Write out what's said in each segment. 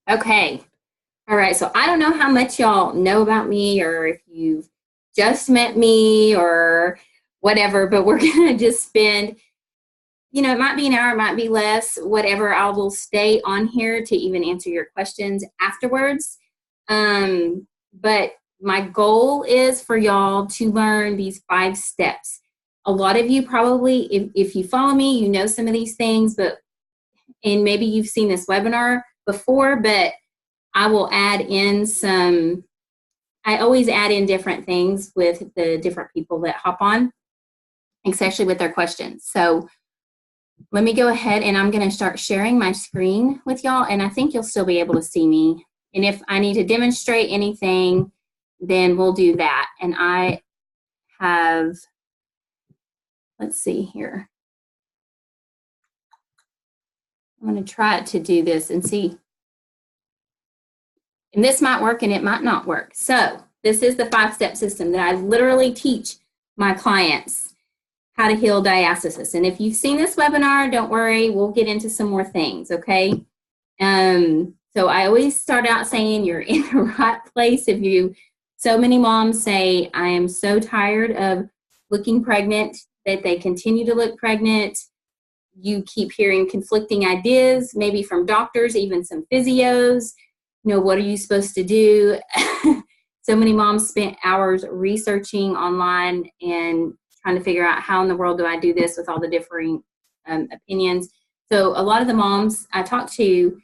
Okay. All right. So I don't know how much y'all know about me or if you've just met me or whatever, but we're going to just spend, it might be an hour, it might be less, whatever. I will stay on here to even answer your questions afterwards. But my goal is for y'all to learn these 5 steps. A lot of you probably, if you follow me, you know some of these things, and maybe you've seen this webinar before, but I will add in I always add in different things with the different people that hop on, especially with their questions. So let me go ahead and I'm going to start sharing my screen with y'all, and I think you'll still be able to see me. And if I need to demonstrate anything, then we'll do that. And I have, let's see here. I'm going to try to do this and see. And this might work and it might not work. So this is the 5-step system that I literally teach my clients how to heal diastasis. And if you've seen this webinar, don't worry, we'll get into some more things, okay? So I always start out saying you're in the right place. So many moms say, I am so tired of looking pregnant, that they continue to look pregnant. You keep hearing conflicting ideas, maybe from doctors, even some physios. What are you supposed to do? So many moms spent hours researching online and trying to figure out how in the world do I do this with all the differing opinions. So a lot of the moms I talk to,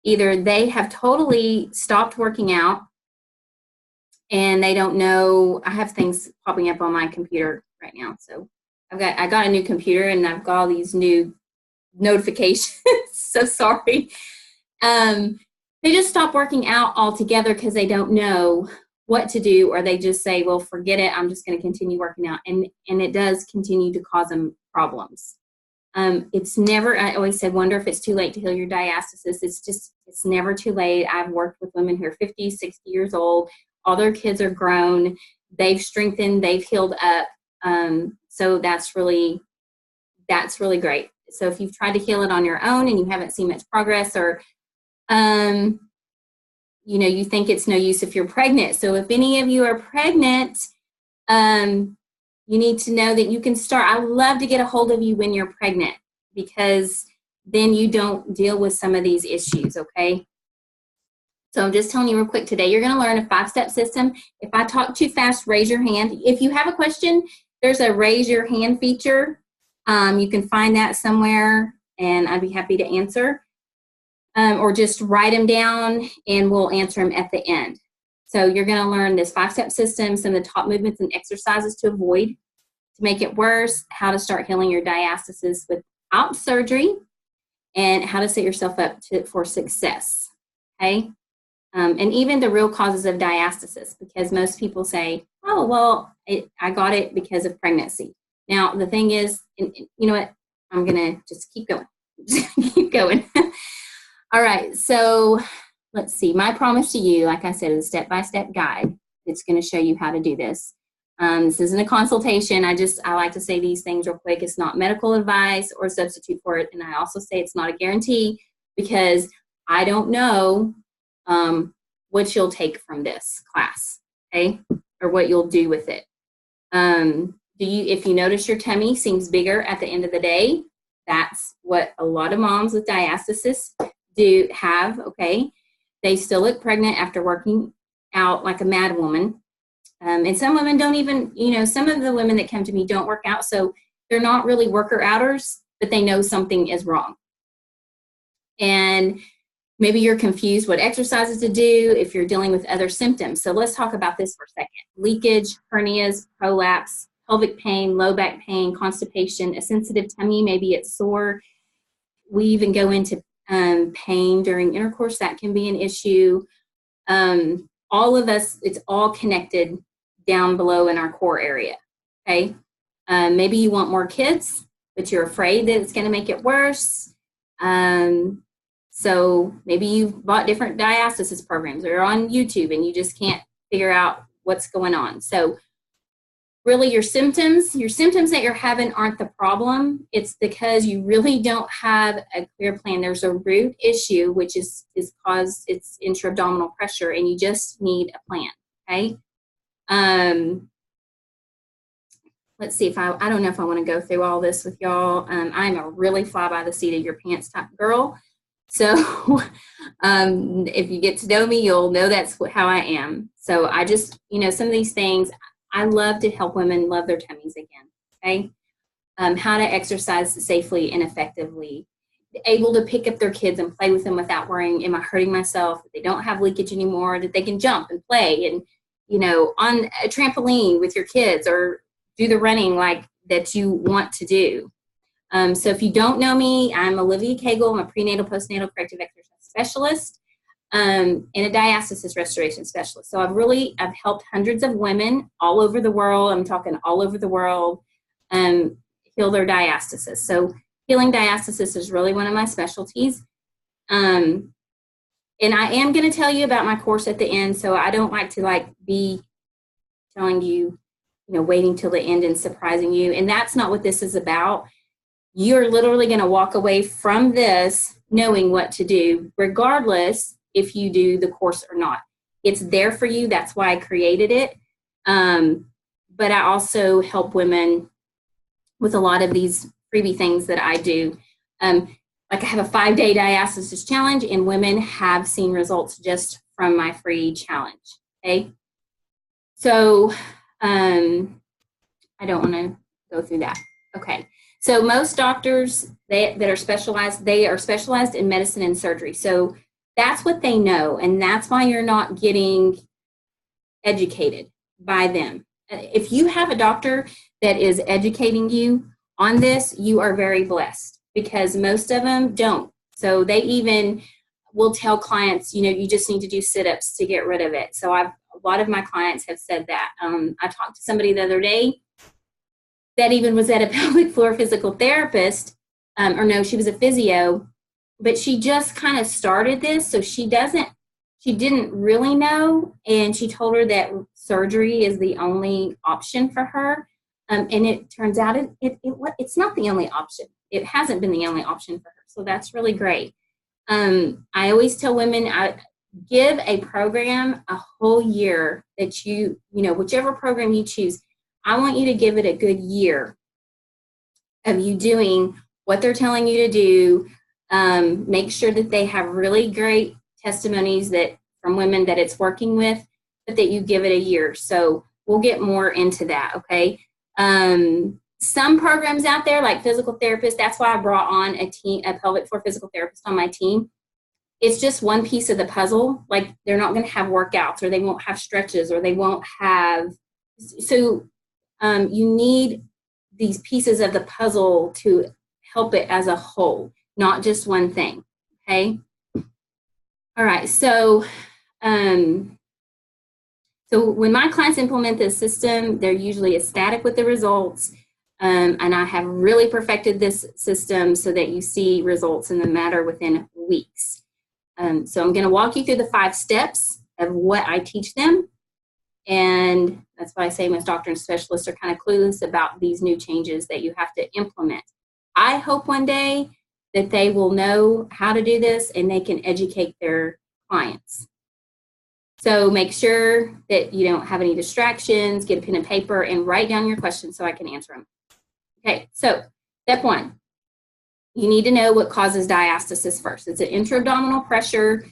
either they have totally stopped working out and they don't know. I have things popping up on my computer right now. So I got a new computer and I've got all these new notifications. So sorry. They just stop working out altogether because they don't know what to do, or they just say, well, forget it, I'm just going to continue working out. And it does continue to cause them problems. It's never, I always said, wonder if it's too late to heal your diastasis. It's never too late. I've worked with women who are 50, 60 years old. All their kids are grown. They've strengthened, they've healed up. So that's really great. So if you've tried to heal it on your own and you haven't seen much progress, or you think it's no use if you're pregnant. So if any of you are pregnant, you need to know that you can start. I love to get a hold of you when you're pregnant, because then you don't deal with some of these issues, okay? So I'm just telling you real quick, today you're going to learn a 5-step system. If I talk too fast, raise your hand. If you have a question, there's a raise your hand feature. You can find that somewhere, and I'd be happy to answer. Or just write them down and we'll answer them at the end. So you're going to learn this 5-step system, some of the top movements and exercises to avoid to make it worse, how to start healing your diastasis without surgery, and how to set yourself up for success, okay? And even the real causes of diastasis, because most people say, oh, well, I got it because of pregnancy. Now, the thing is, you know what? I'm going to just keep going. Keep going. All right, so let's see. My promise to you, like I said, is a step-by-step guide. It's going to show you how to do this. This isn't a consultation. I like to say these things real quick. It's not medical advice or substitute for it. And I also say it's not a guarantee, because I don't know what you'll take from this class, okay, or what you'll do with it. If you notice your tummy seems bigger at the end of the day, that's what a lot of moms with diastasis have, okay? They still look pregnant after working out like a mad woman. And some women don't even, some of the women that come to me don't work out, so they're not really worker-outers, but they know something is wrong. And maybe you're confused what exercises to do if you're dealing with other symptoms. So let's talk about this for a second. Leakage, hernias, prolapse, pelvic pain, low back pain, constipation, a sensitive tummy, maybe it's sore. We even go into pain during intercourse. That can be an issue. All of us, it's all connected down below in our core area, okay? Maybe you want more kids, but you're afraid that it's going to make it worse. So maybe you've bought different diastasis programs, or you're on YouTube and you just can't figure out what's going on. So really your symptoms that you're having aren't the problem. It's because you really don't have a clear plan. There's a root issue, which is caused, it's intra-abdominal pressure, and you just need a plan, okay? Let's see if I don't know if I want to go through all this with y'all. I'm a really fly by the seat of your pants type girl. So if you get to know me, you'll know that's how I am. So I just, some of these things, I love to help women love their tummies again, okay? How to exercise safely and effectively, able to pick up their kids and play with them without worrying, am I hurting myself? That they don't have leakage anymore, that they can jump and play and, on a trampoline with your kids or do the running like that you want to do. So if you don't know me, I'm Olivia Cagle. I'm a prenatal, postnatal corrective exercise specialist and a diastasis restoration specialist. So I've helped hundreds of women all over the world. I'm talking all over the world, heal their diastasis. So healing diastasis is really one of my specialties. And I am going to tell you about my course at the end. So I don't like to be telling you, waiting till the end and surprising you. And that's not what this is about. You're literally going to walk away from this knowing what to do, regardless if you do the course or not. It's there for you. That's why I created it. But I also help women with a lot of these freebie things that I do. I have a 5-day diastasis challenge, and women have seen results just from my free challenge. Okay. So I don't want to go through that. Okay. So most doctors that are specialized, they are specialized in medicine and surgery. So that's what they know, and that's why you're not getting educated by them. If you have a doctor that is educating you on this, you are very blessed, because most of them don't. So they even will tell clients, you just need to do sit-ups to get rid of it. So a lot of my clients have said that. I talked to somebody the other day that even was at a pelvic floor physical therapist, she was a physio, but she just kind of started this. So she didn't really know. And she told her that surgery is the only option for her. And it turns out it's not the only option. It hasn't been the only option for her. So that's really great. I always tell women, I give a program a whole year that whichever program you choose, I want you to give it a good year of you doing what they're telling you to do. Make sure that they have really great testimonies from women that it's working with, but that you give it a year. So we'll get more into that, okay? Some programs out there, like physical therapists, that's why I brought on a pelvic floor physical therapist on my team. It's just one piece of the puzzle. Like, they're not going to have workouts, or they won't have stretches, or they won't have. So you need these pieces of the puzzle to help it as a whole, not just one thing. Okay. All right. So, so when my clients implement this system, they're usually ecstatic with the results. And I have really perfected this system so that you see results in the matter within weeks. So I'm going to walk you through the 5 steps of what I teach them. And that's why I say most doctors and specialists are kind of clueless about these new changes that you have to implement. I hope one day that they will know how to do this and they can educate their clients. So make sure that you don't have any distractions, get a pen and paper, and write down your questions so I can answer them. Okay, so step 1, you need to know what causes diastasis first. It's an intra-abdominal pressure.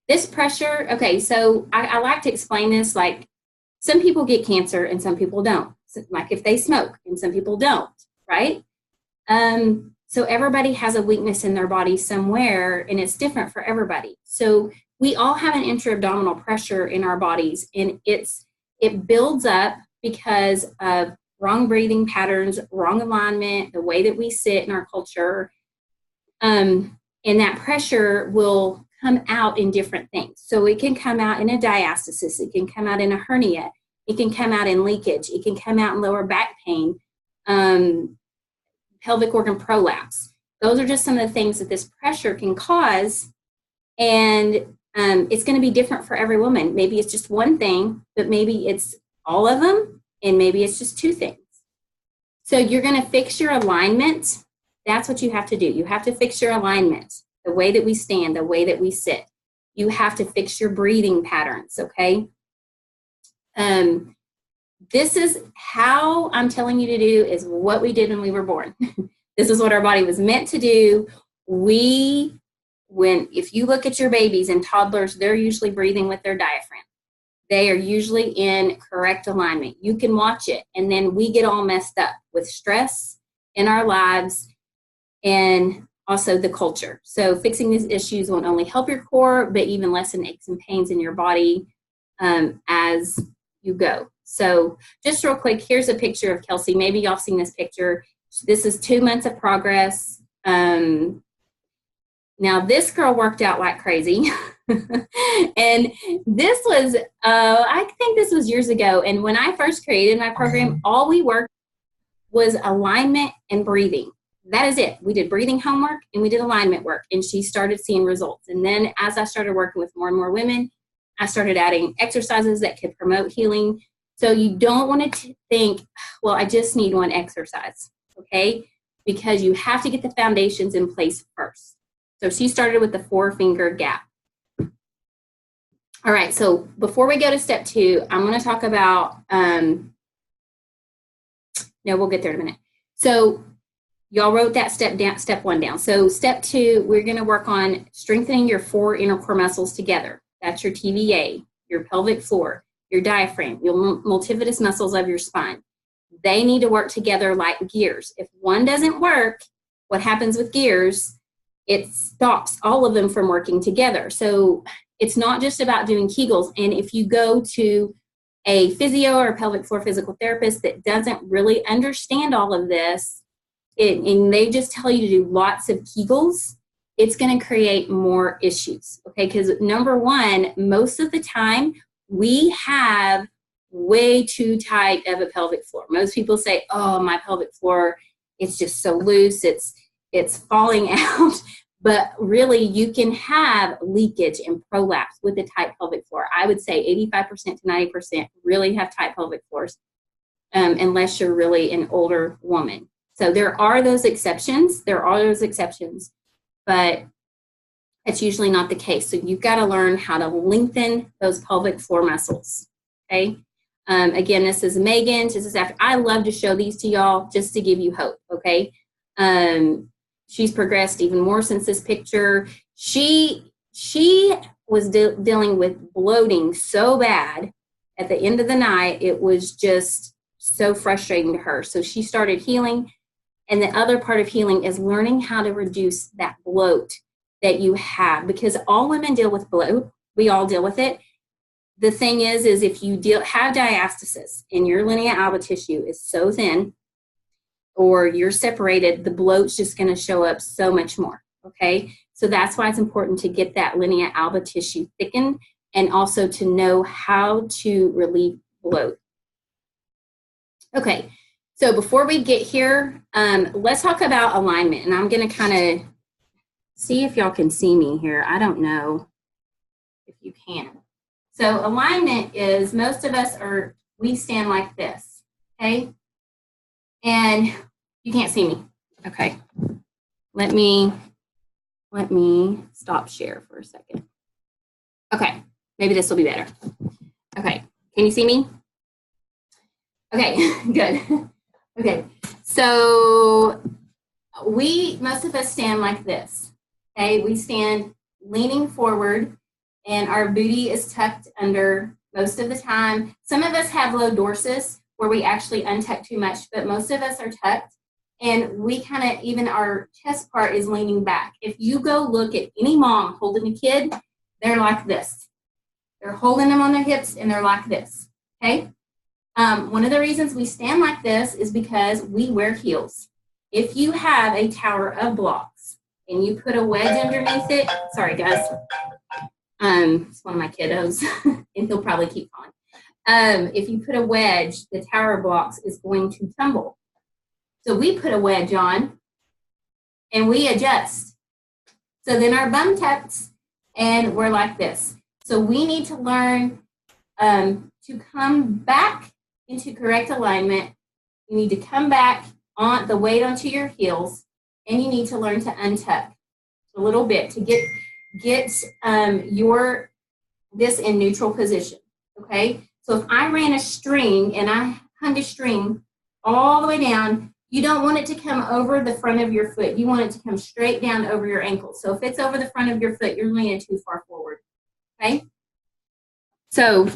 This pressure, okay, so I like to explain this like some people get cancer and some people don't. So, like if they smoke and some people don't, right? So everybody has a weakness in their body somewhere, and it's different for everybody. So we all have an intra-abdominal pressure in our bodies, and it builds up because of wrong breathing patterns, wrong alignment, the way that we sit in our culture. And that pressure will come out in different things. So it can come out in a diastasis, it can come out in a hernia, it can come out in leakage, it can come out in lower back pain, pelvic organ prolapse. Those are just some of the things that this pressure can cause. And it's going to be different for every woman. Maybe it's just one thing, but maybe it's all of them. and maybe it's just 2 things. So you're going to fix your alignment. That's what you have to do. You have to fix your alignment, the way that we stand, the way that we sit. You have to fix your breathing patterns, okay? This is how I'm telling you to do is what we did when we were born. This is what our body was meant to do. If you look at your babies and toddlers, they're usually breathing with their diaphragm. They are usually in correct alignment. You can watch it, and then we get all messed up with stress in our lives and also the culture. So fixing these issues won't only help your core, but even lessen aches and pains in your body as you go. So just real quick, here's a picture of Kelsey. Maybe y'all seen this picture. This is 2 months of progress. Now this girl worked out like crazy. And this was, I think this was years ago. And when I first created my program, all we worked was alignment and breathing. That is it. We did breathing homework and we did alignment work, and she started seeing results. And then as I started working with more and more women, I started adding exercises that could promote healing. So you don't want to think, well, I just need one exercise, okay? Because you have to get the foundations in place first. So she started with the 4-finger gap. All right, so before we go to step 2, I'm going to talk about, no, we'll get there in a minute. So y'all wrote that step 1 down. So step 2, we're going to work on strengthening your 4 inner core muscles together. That's your TVA, your pelvic floor, your diaphragm, your multifidus muscles of your spine. They need to work together like gears. If one doesn't work, what happens with gears? It stops all of them from working together. So it's not just about doing Kegels. And if you go to a physio or a pelvic floor physical therapist that doesn't really understand all of this, and they just tell you to do lots of Kegels, it's going to create more issues, okay? Because number one, most of the time, we have way too tight of a pelvic floor. Most people say, oh, my pelvic floor, it's just so loose, it's falling out. But really, you can have leakage and prolapse with a tight pelvic floor. I would say 85% to 90% really have tight pelvic floors, unless you're really an older woman. So there are those exceptions. But it's usually not the case. So you've got to learn how to lengthen those pelvic floor muscles, okay? Again, this is Megan. This is after. I love to show these to y'all just to give you hope, okay? She's progressed even more since this picture. She was dealing with bloating so bad at the end of the night. It was just so frustrating to her. So she started healing. And the other part of healing is learning how to reduce that bloat that you have, because all women deal with bloat. We all deal with it. The thing is if you have diastasis and your linea alba tissue is so thin or you're separated, the bloat's just going to show up so much more, okay? So that's why it's important to get that linea alba tissue thickened and also to know how to relieve bloat. Okay. So before we get here, let's talk about alignment. And I'm going to kind of see if y'all can see me here. I don't know if you can. So alignment is, most of us we stand like this, okay? And you can't see me. Okay. Let me stop share for a second. Okay. Maybe this will be better. Okay. Can you see me? Okay, good. Okay, so most of us stand like this, okay? We stand leaning forward and our booty is tucked under most of the time. Some of us have low dorsus where we actually untuck too much, but most of us are tucked and we kind of, even our chest part is leaning back. If you go look at any mom holding a kid, they're like this. They're holding them on their hips and they're like this, okay? One of the reasons we stand like this is because we wear heels. If you have a tower of blocks and you put a wedge underneath it, sorry guys, it's one of my kiddos and he'll probably keep on. If you put a wedge, the tower of blocks is going to tumble. So we put a wedge on and we adjust. So then our bum tucks and we're like this. So we need to learn to come back into correct alignment. You need to come back on the weight onto your heels, and you need to learn to untuck a little bit to get this in neutral position. Okay, so if I ran a string and I hung a string all the way down, you don't want it to come over the front of your foot. You want it to come straight down over your ankle. So if it's over the front of your foot, you're leaning too far forward. Okay, so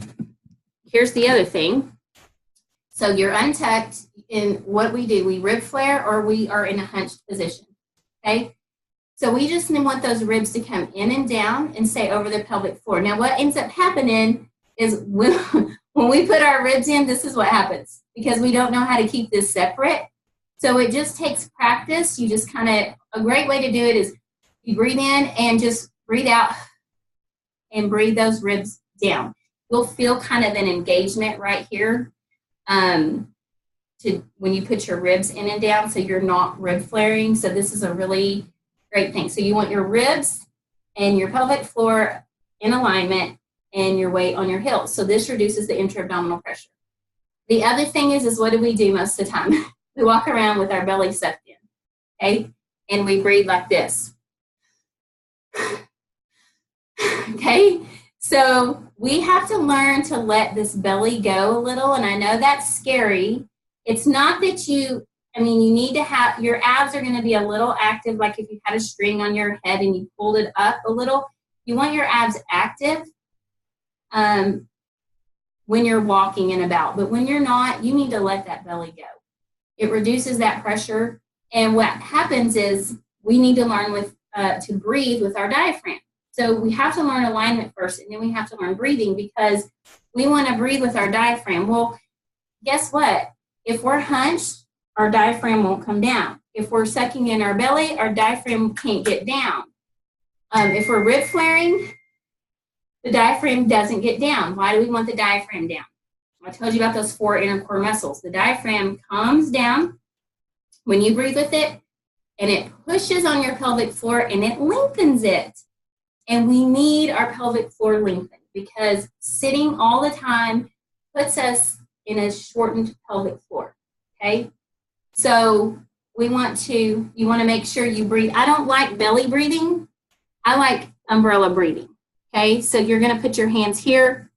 here's the other thing. So you're untucked in what we do. We rib flare or we are in a hunched position. Okay, so we just want those ribs to come in and down and stay over the pelvic floor. Now what ends up happening is when we put our ribs in, this is what happens because we don't know how to keep this separate. So it just takes practice. You just kind of, a great way to do it is you breathe in and just breathe out and breathe those ribs down. You'll feel kind of an engagement right here to when you put your ribs in and down so you're not rib flaring. So this is a really great thing. So you want your ribs and your pelvic floor in alignment and your weight on your heels. So this reduces the intra-abdominal pressure. The other thing is what do we do most of the time? We walk around with our belly sucked in, okay? And we breathe like this. Okay? So we have to learn to let this belly go a little, and I know that's scary. It's not that you need to have, your abs are going to be a little active, like if you had a string on your head and you pulled it up a little. You want your abs active when you're walking and about, but when you're not, you need to let that belly go. It reduces that pressure, and what happens is we need to learn to breathe with our diaphragm. So we have to learn alignment first, and then we have to learn breathing because we want to breathe with our diaphragm. Well, guess what? If we're hunched, our diaphragm won't come down. If we're sucking in our belly, our diaphragm can't get down. If we're rib flaring, the diaphragm doesn't get down. Why do we want the diaphragm down? I told you about those 4 inner core muscles. The diaphragm comes down when you breathe with it, and it pushes on your pelvic floor, and it lengthens it. And we need our pelvic floor lengthened because sitting all the time puts us in a shortened pelvic floor, okay? So you want to make sure you breathe. I don't like belly breathing. I like umbrella breathing, okay? So you're going to put your hands here,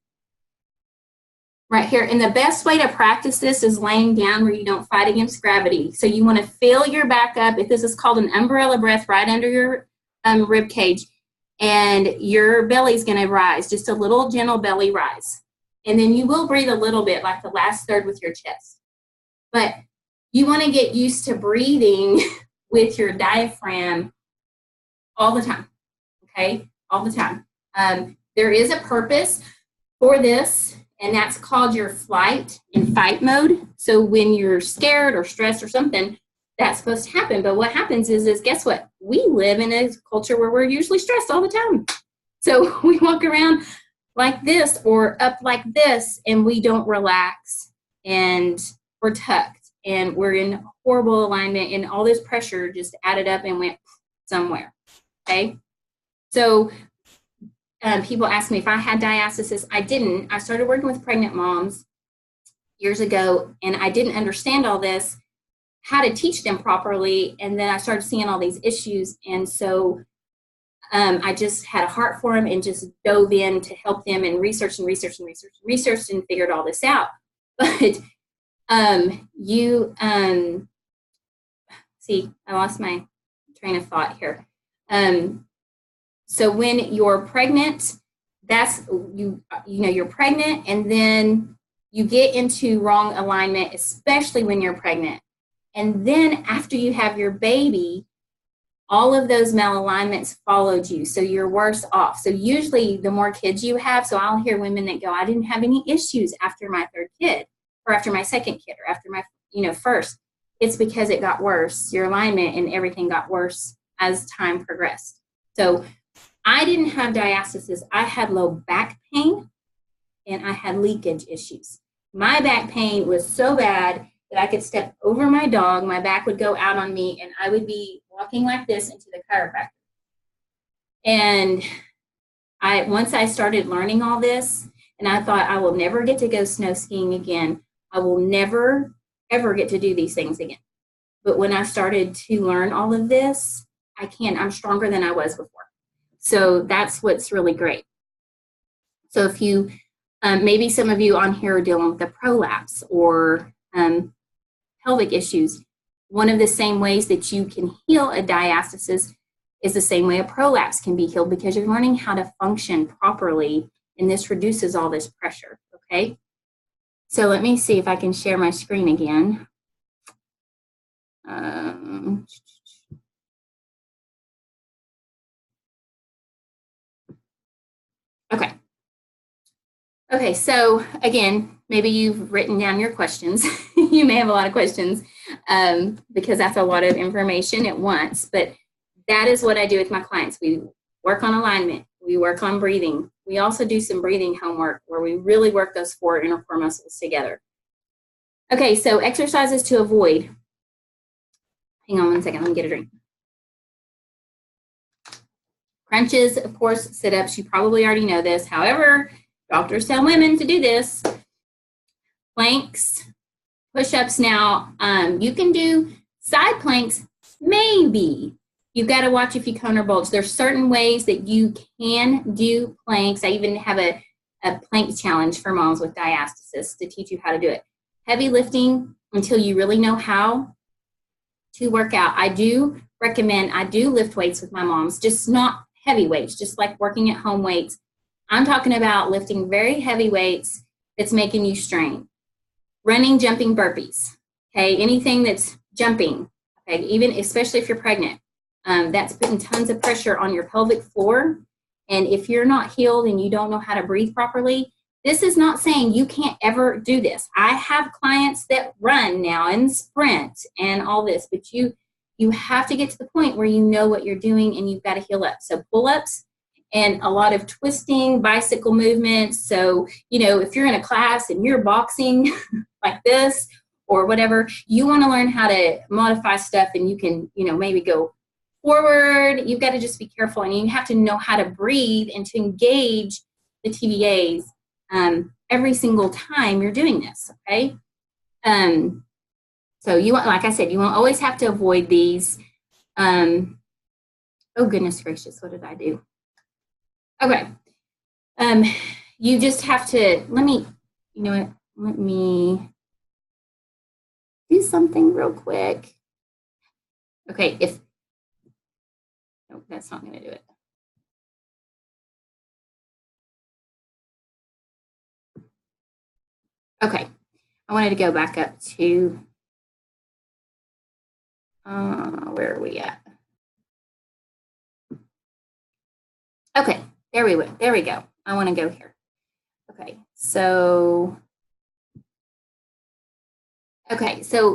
right here. And the best way to practice this is laying down where you don't fight against gravity. So you want to fill your back up. If this is called an umbrella breath, right under your rib cage, and your belly's going to rise, just a little gentle belly rise. And then you will breathe a little bit, like the last third with your chest. But you want to get used to breathing with your diaphragm all the time, okay? All the time. There is a purpose for this, and that's called your flight and fight mode. So when you're scared or stressed or something, that's supposed to happen. But what happens is guess what? We live in a culture where we're usually stressed all the time. So we walk around like this or up like this, and we don't relax, and we're tucked, and we're in horrible alignment, and all this pressure just added up and went somewhere, okay? So people ask me if I had diastasis. I didn't. I started working with pregnant moms years ago, and I didn't understand all this, how to teach them properly, and then I started seeing all these issues, and so I just had a heart for them and just dove in to help them and researched and figured all this out. But see, I lost my train of thought here. So when you're pregnant, that's you're pregnant, and then you get into wrong alignment, especially when you're pregnant. And then after you have your baby, all of those malalignments followed you, so you're worse off. So usually the more kids you have, so I'll hear women that go, I didn't have any issues after my 3rd kid, or after my 2nd kid, or after my first. It's because it got worse. Your alignment and everything got worse as time progressed. So I didn't have diastasis. I had low back pain, and I had leakage issues. My back pain was so bad that I could step over my dog, my back would go out on me, and I would be walking like this into the chiropractor. And once I started learning all this, and I thought I will never get to go snow skiing again, I will never, ever get to do these things again. But when I started to learn all of this, I'm stronger than I was before. So that's what's really great. So if you, maybe some of you on here are dealing with a prolapse or pelvic issues, one of the same ways that you can heal a diastasis is the same way a prolapse can be healed, because you're learning how to function properly, and this reduces all this pressure, okay? So let me see if I can share my screen again. Okay. Okay, so again, maybe you've written down your questions. You may have a lot of questions because that's a lot of information at once, but that is what I do with my clients. We work on alignment. We work on breathing. We also do some breathing homework where we really work those 4 inner core muscles together. Okay, so exercises to avoid. Hang on one second, let me get a drink. Crunches, of course, sit-ups, you probably already know this. However, doctors tell women to do this. Planks, push-ups now. You can do side planks, maybe. You've got to watch if you cone or bulge. There's certain ways that you can do planks. I even have a plank challenge for moms with diastasis to teach you how to do it. Heavy lifting until you really know how to work out. I do recommend, I do lift weights with my moms, just not heavy weights, just like working at home weights. I'm talking about lifting very heavy weights that's making you strain. Running, jumping, burpees, okay? Anything that's jumping, okay? Even, especially if you're pregnant, that's putting tons of pressure on your pelvic floor. And if you're not healed and you don't know how to breathe properly, this is not saying you can't ever do this. I have clients that run now and sprint and all this, but you have to get to the point where you know what you're doing and you've got to heal up. So pull-ups and a lot of twisting, bicycle movements. So, you know, if you're in a class and you're boxing like this or whatever, you want to learn how to modify stuff, and you can, you know, maybe go forward. You've got to just be careful, and you have to know how to breathe and to engage the TVAs every single time you're doing this, okay? So you want, like I said, you won't always have to avoid these. Oh, goodness gracious, what did I do? Okay. You just have to, let me do something real quick. Okay, no, that's not going to do it. Okay, I wanted to go back up to, where are we at? Okay, there we go. I want to go here. Okay, so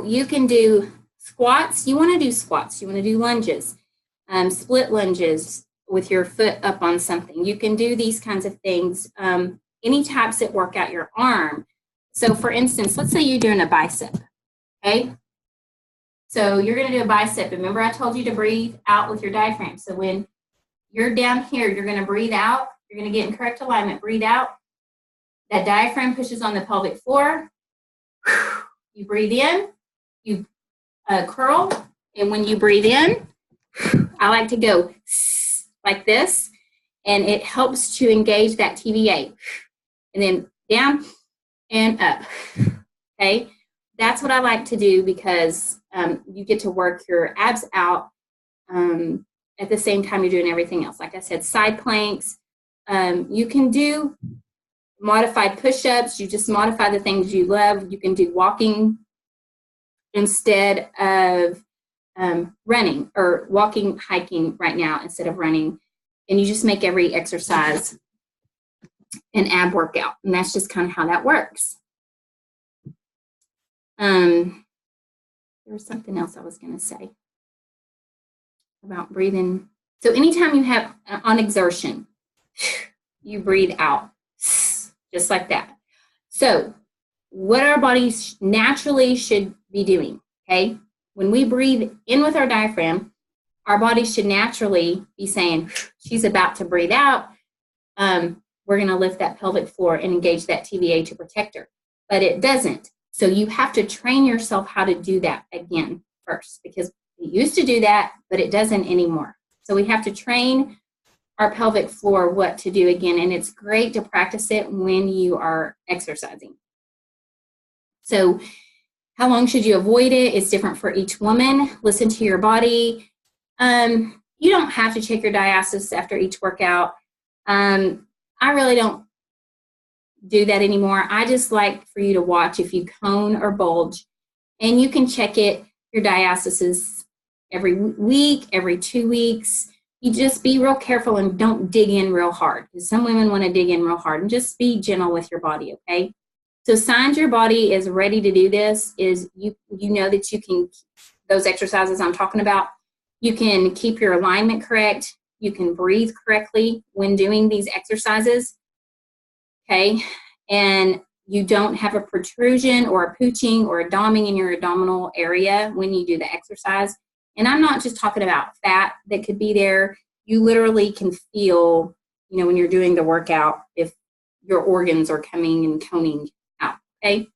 you can do squats. You want to do squats. You want to do lunges, split lunges with your foot up on something. You can do these kinds of things. Any types that work out your arm. So for instance, let's say you're doing a bicep, okay? So you're going to do a bicep. Remember I told you to breathe out with your diaphragm. So when you're down here, you're going to breathe out. You're going to get in correct alignment. Breathe out. That diaphragm pushes on the pelvic floor. You breathe in. You curl. And when you breathe in, I like to go like this. And it helps to engage that TVA. And then down and up. Okay? That's what I like to do because you get to work your abs out at the same time you're doing everything else. Like I said, side planks. You can do modified push-ups. You just modify the things you love. You can do walking instead of running, or walking, hiking right now instead of running. And you just make every exercise an ab workout. And that's just kind of how that works. There was something else I was going to say about breathing. So anytime you have on exertion, you breathe out just like that. So what our bodies naturally should be doing, okay? When we breathe in with our diaphragm, our body should naturally be saying, she's about to breathe out. We're going to lift that pelvic floor and engage that TVA to protect her. But it doesn't. So you have to train yourself how to do that again first, because it used to do that, but it doesn't anymore. So we have to train our pelvic floor what to do again, and it's great to practice it when you are exercising. So how long should you avoid it? It's different for each woman. Listen to your body. You don't have to check your diastasis after each workout. I really don't do that anymore. I just like for you to watch if you cone or bulge, and you can check it, your diastasis, every week, every 2 weeks. You just be real careful and don't dig in real hard, because some women want to dig in real hard, and just be gentle with your body, okay? So signs your body is ready to do this is you know that you can, those exercises I'm talking about, you can keep your alignment correct, you can breathe correctly when doing these exercises, okay? And you don't have a protrusion or a pooching or a doming in your abdominal area when you do the exercise. And I'm not just talking about fat that could be there. You literally can feel, you know, when you're doing the workout, if your organs are coming and coning out, okay?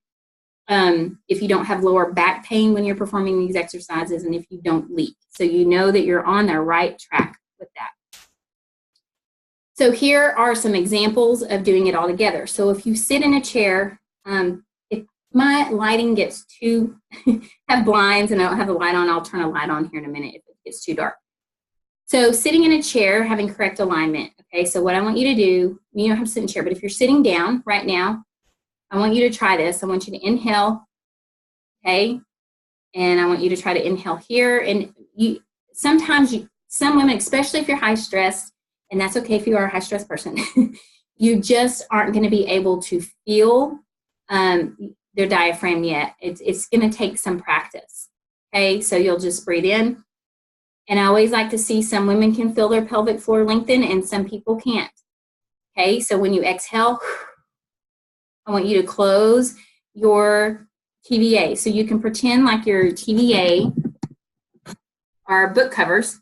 If you don't have lower back pain when you're performing these exercises, and if you don't leak. So you know that you're on the right track with that. So here are some examples of doing it all together. So if you sit in a chair, if my lighting gets too, have blinds and I don't have the light on, I'll turn a light on here in a minute if it gets too dark. So sitting in a chair, having correct alignment. Okay, so what I want you to do, you don't have to sit in a chair, but if you're sitting down right now, I want you to try this. I want you to inhale, okay? And I want you to try to inhale here. And sometimes some women, especially if you're high stressed, and that's okay if you are a high stress person, you just aren't going to be able to feel their diaphragm yet. It's going to take some practice, okay? So you'll just breathe in. And I always like to see some women can feel their pelvic floor lengthen and some people can't, okay? So when you exhale, I want you to close your TVA. So you can pretend like your TVA are book covers,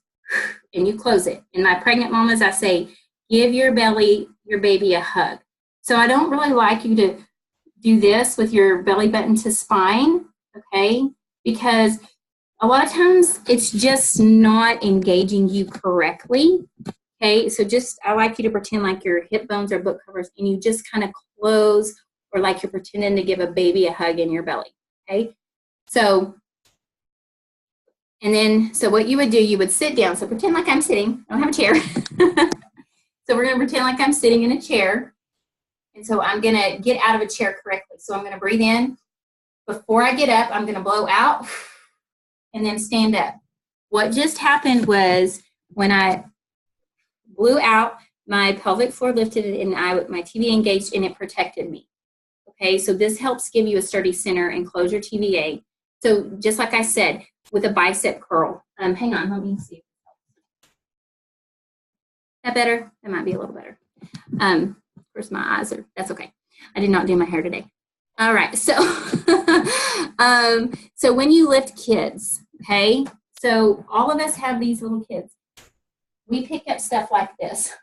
and you close it. In my pregnant mamas, I say, give your belly, your baby a hug. So I don't really like you to do this with your belly button to spine, okay? Because a lot of times it's just not engaging you correctly, okay? So I like you to pretend like your hip bones are book covers, and you just kind of close, or like you're pretending to give a baby a hug in your belly, okay? So, and then, so what you would do, you would sit down. So pretend like I'm sitting. I don't have a chair. So we're going to pretend like I'm sitting in a chair. And so I'm going to get out of a chair correctly. So I'm going to breathe in. Before I get up, I'm going to blow out and then stand up. What just happened was when I blew out, my pelvic floor lifted and my TVA engaged, and it protected me. Okay, so this helps give you a sturdy center and close your TVA. So just like I said, with a bicep curl. Hang on, let me see. That better? That might be a little better. Of course, my eyes are, that's okay. I did not do my hair today. All right, so, so when you lift kids, okay, so all of us have these little kids. We pick up stuff like this.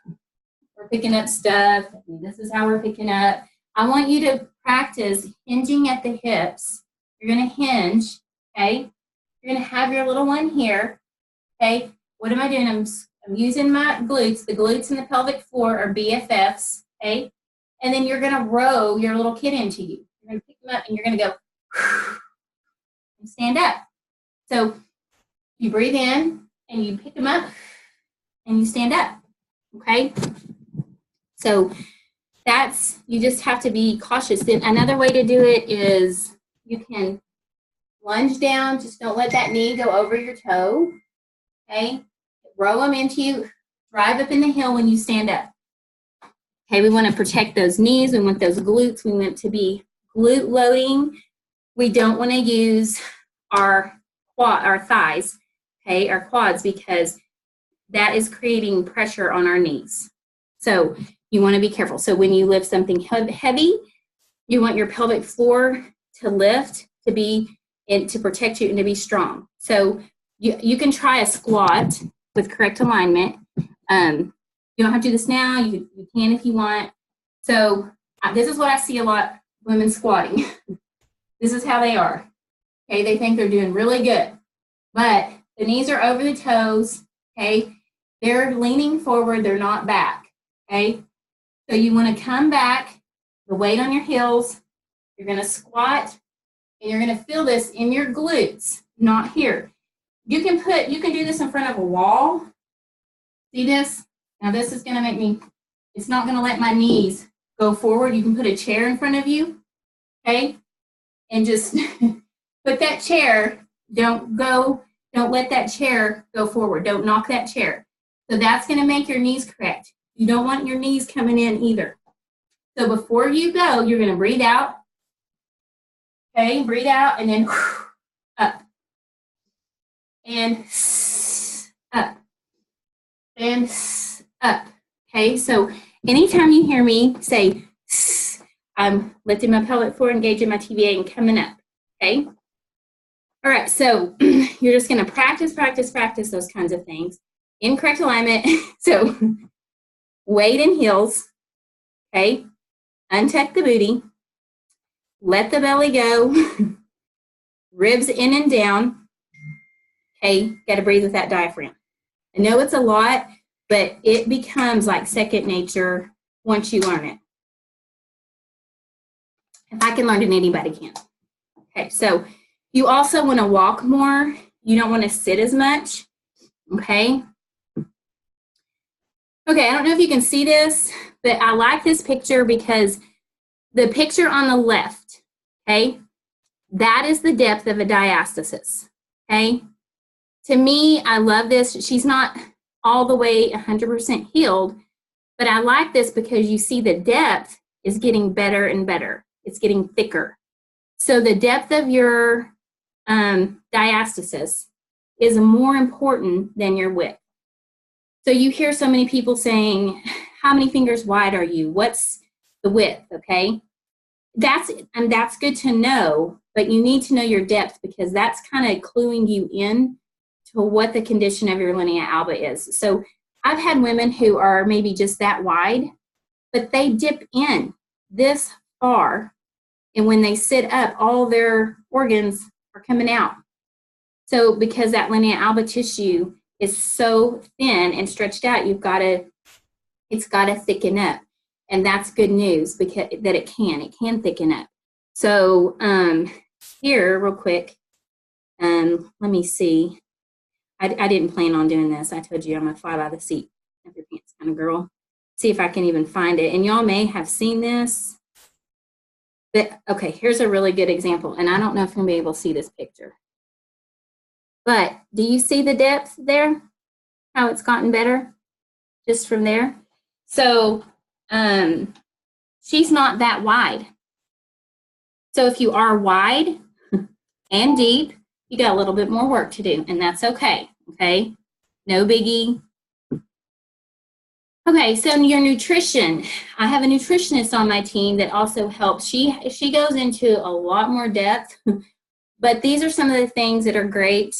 We're picking up stuff, and this is how we're picking up. I want you to practice hinging at the hips. You're going to hinge, okay? You're going to have your little one here, okay? What am I doing? I'm using my glutes. The glutes and the pelvic floor are BFFs, okay? And then you're going to row your little kid into you. You're going to pick them up, and you're going to go and stand up. So you breathe in, and you pick them up, and you stand up, okay? So you just have to be cautious. Then another way to do it is you can lunge down. Just don't let that knee go over your toe, okay? Row them into you. Drive up in the hill when you stand up. Okay, we want to protect those knees. We want those glutes. We want to be glute loading. We don't want to use our thighs, okay, our quads, because that is creating pressure on our knees. So you want to be careful. So when you lift something heavy, you want your pelvic floor to lift, to be, and to protect you and to be strong. So you can try a squat with correct alignment. You don't have to do this now. You can if you want. So this is what I see a lot, women squatting. This is how they are. Okay, they think they're doing really good. But the knees are over the toes, okay? They're leaning forward, they're not back, okay? So you want to come back, the weight on your heels, you're going to squat, and you're going to feel this in your glutes, not here. You can do this in front of a wall. See this? Now this is going to make me, it's not going to let my knees go forward. You can put a chair in front of you, okay? And just put that chair, don't let that chair go forward. Don't knock that chair. So that's going to make your knees correct. You don't want your knees coming in either. So before you go, you're going to breathe out. Okay, breathe out and then up. And up. And up. Okay, so anytime you hear me say, I'm lifting my pelvic floor, engaging my TVA, and coming up. Okay? All right, so you're just going to practice those kinds of things in correct alignment. So weight and heels, okay? Untuck the booty. Let the belly go. Ribs in and down. Okay, got to breathe with that diaphragm. I know it's a lot, but it becomes like second nature once you learn it. If I can learn it, anybody can. Okay, so you also want to walk more. You don't want to sit as much, okay? Okay, I don't know if you can see this, but I like this picture because the picture on the left, okay, that is the depth of a diastasis, okay? To me, I love this. She's not all the way 100% healed, but I like this because you see the depth is getting better and better. It's getting thicker. So the depth of your diastasis is more important than your width. So you hear so many people saying, how many fingers wide are you? What's the width, okay? That's good to know, but you need to know your depth because that's kind of cluing you in to what the condition of your linea alba is. So I've had women who are maybe just that wide, but they dip in this far, and when they sit up, all their organs are coming out. So because that linea alba tissue is so thin and stretched out, it's got to thicken up. And that's good news because that it can thicken up. So here, real quick, let me see. I didn't plan on doing this. I told you I'm a fly by the seat of your pants kind of girl. See if I can even find it. And y'all may have seen this. But, okay, here's a really good example. And I don't know if you're going to be able to see this picture. But do you see the depth there? How it's gotten better just from there? So she's not that wide. So if you are wide and deep, you got a little bit more work to do, and that's okay, okay? No biggie. Okay, so your nutrition. I have a nutritionist on my team that also helps. She goes into a lot more depth, but these are some of the things that are great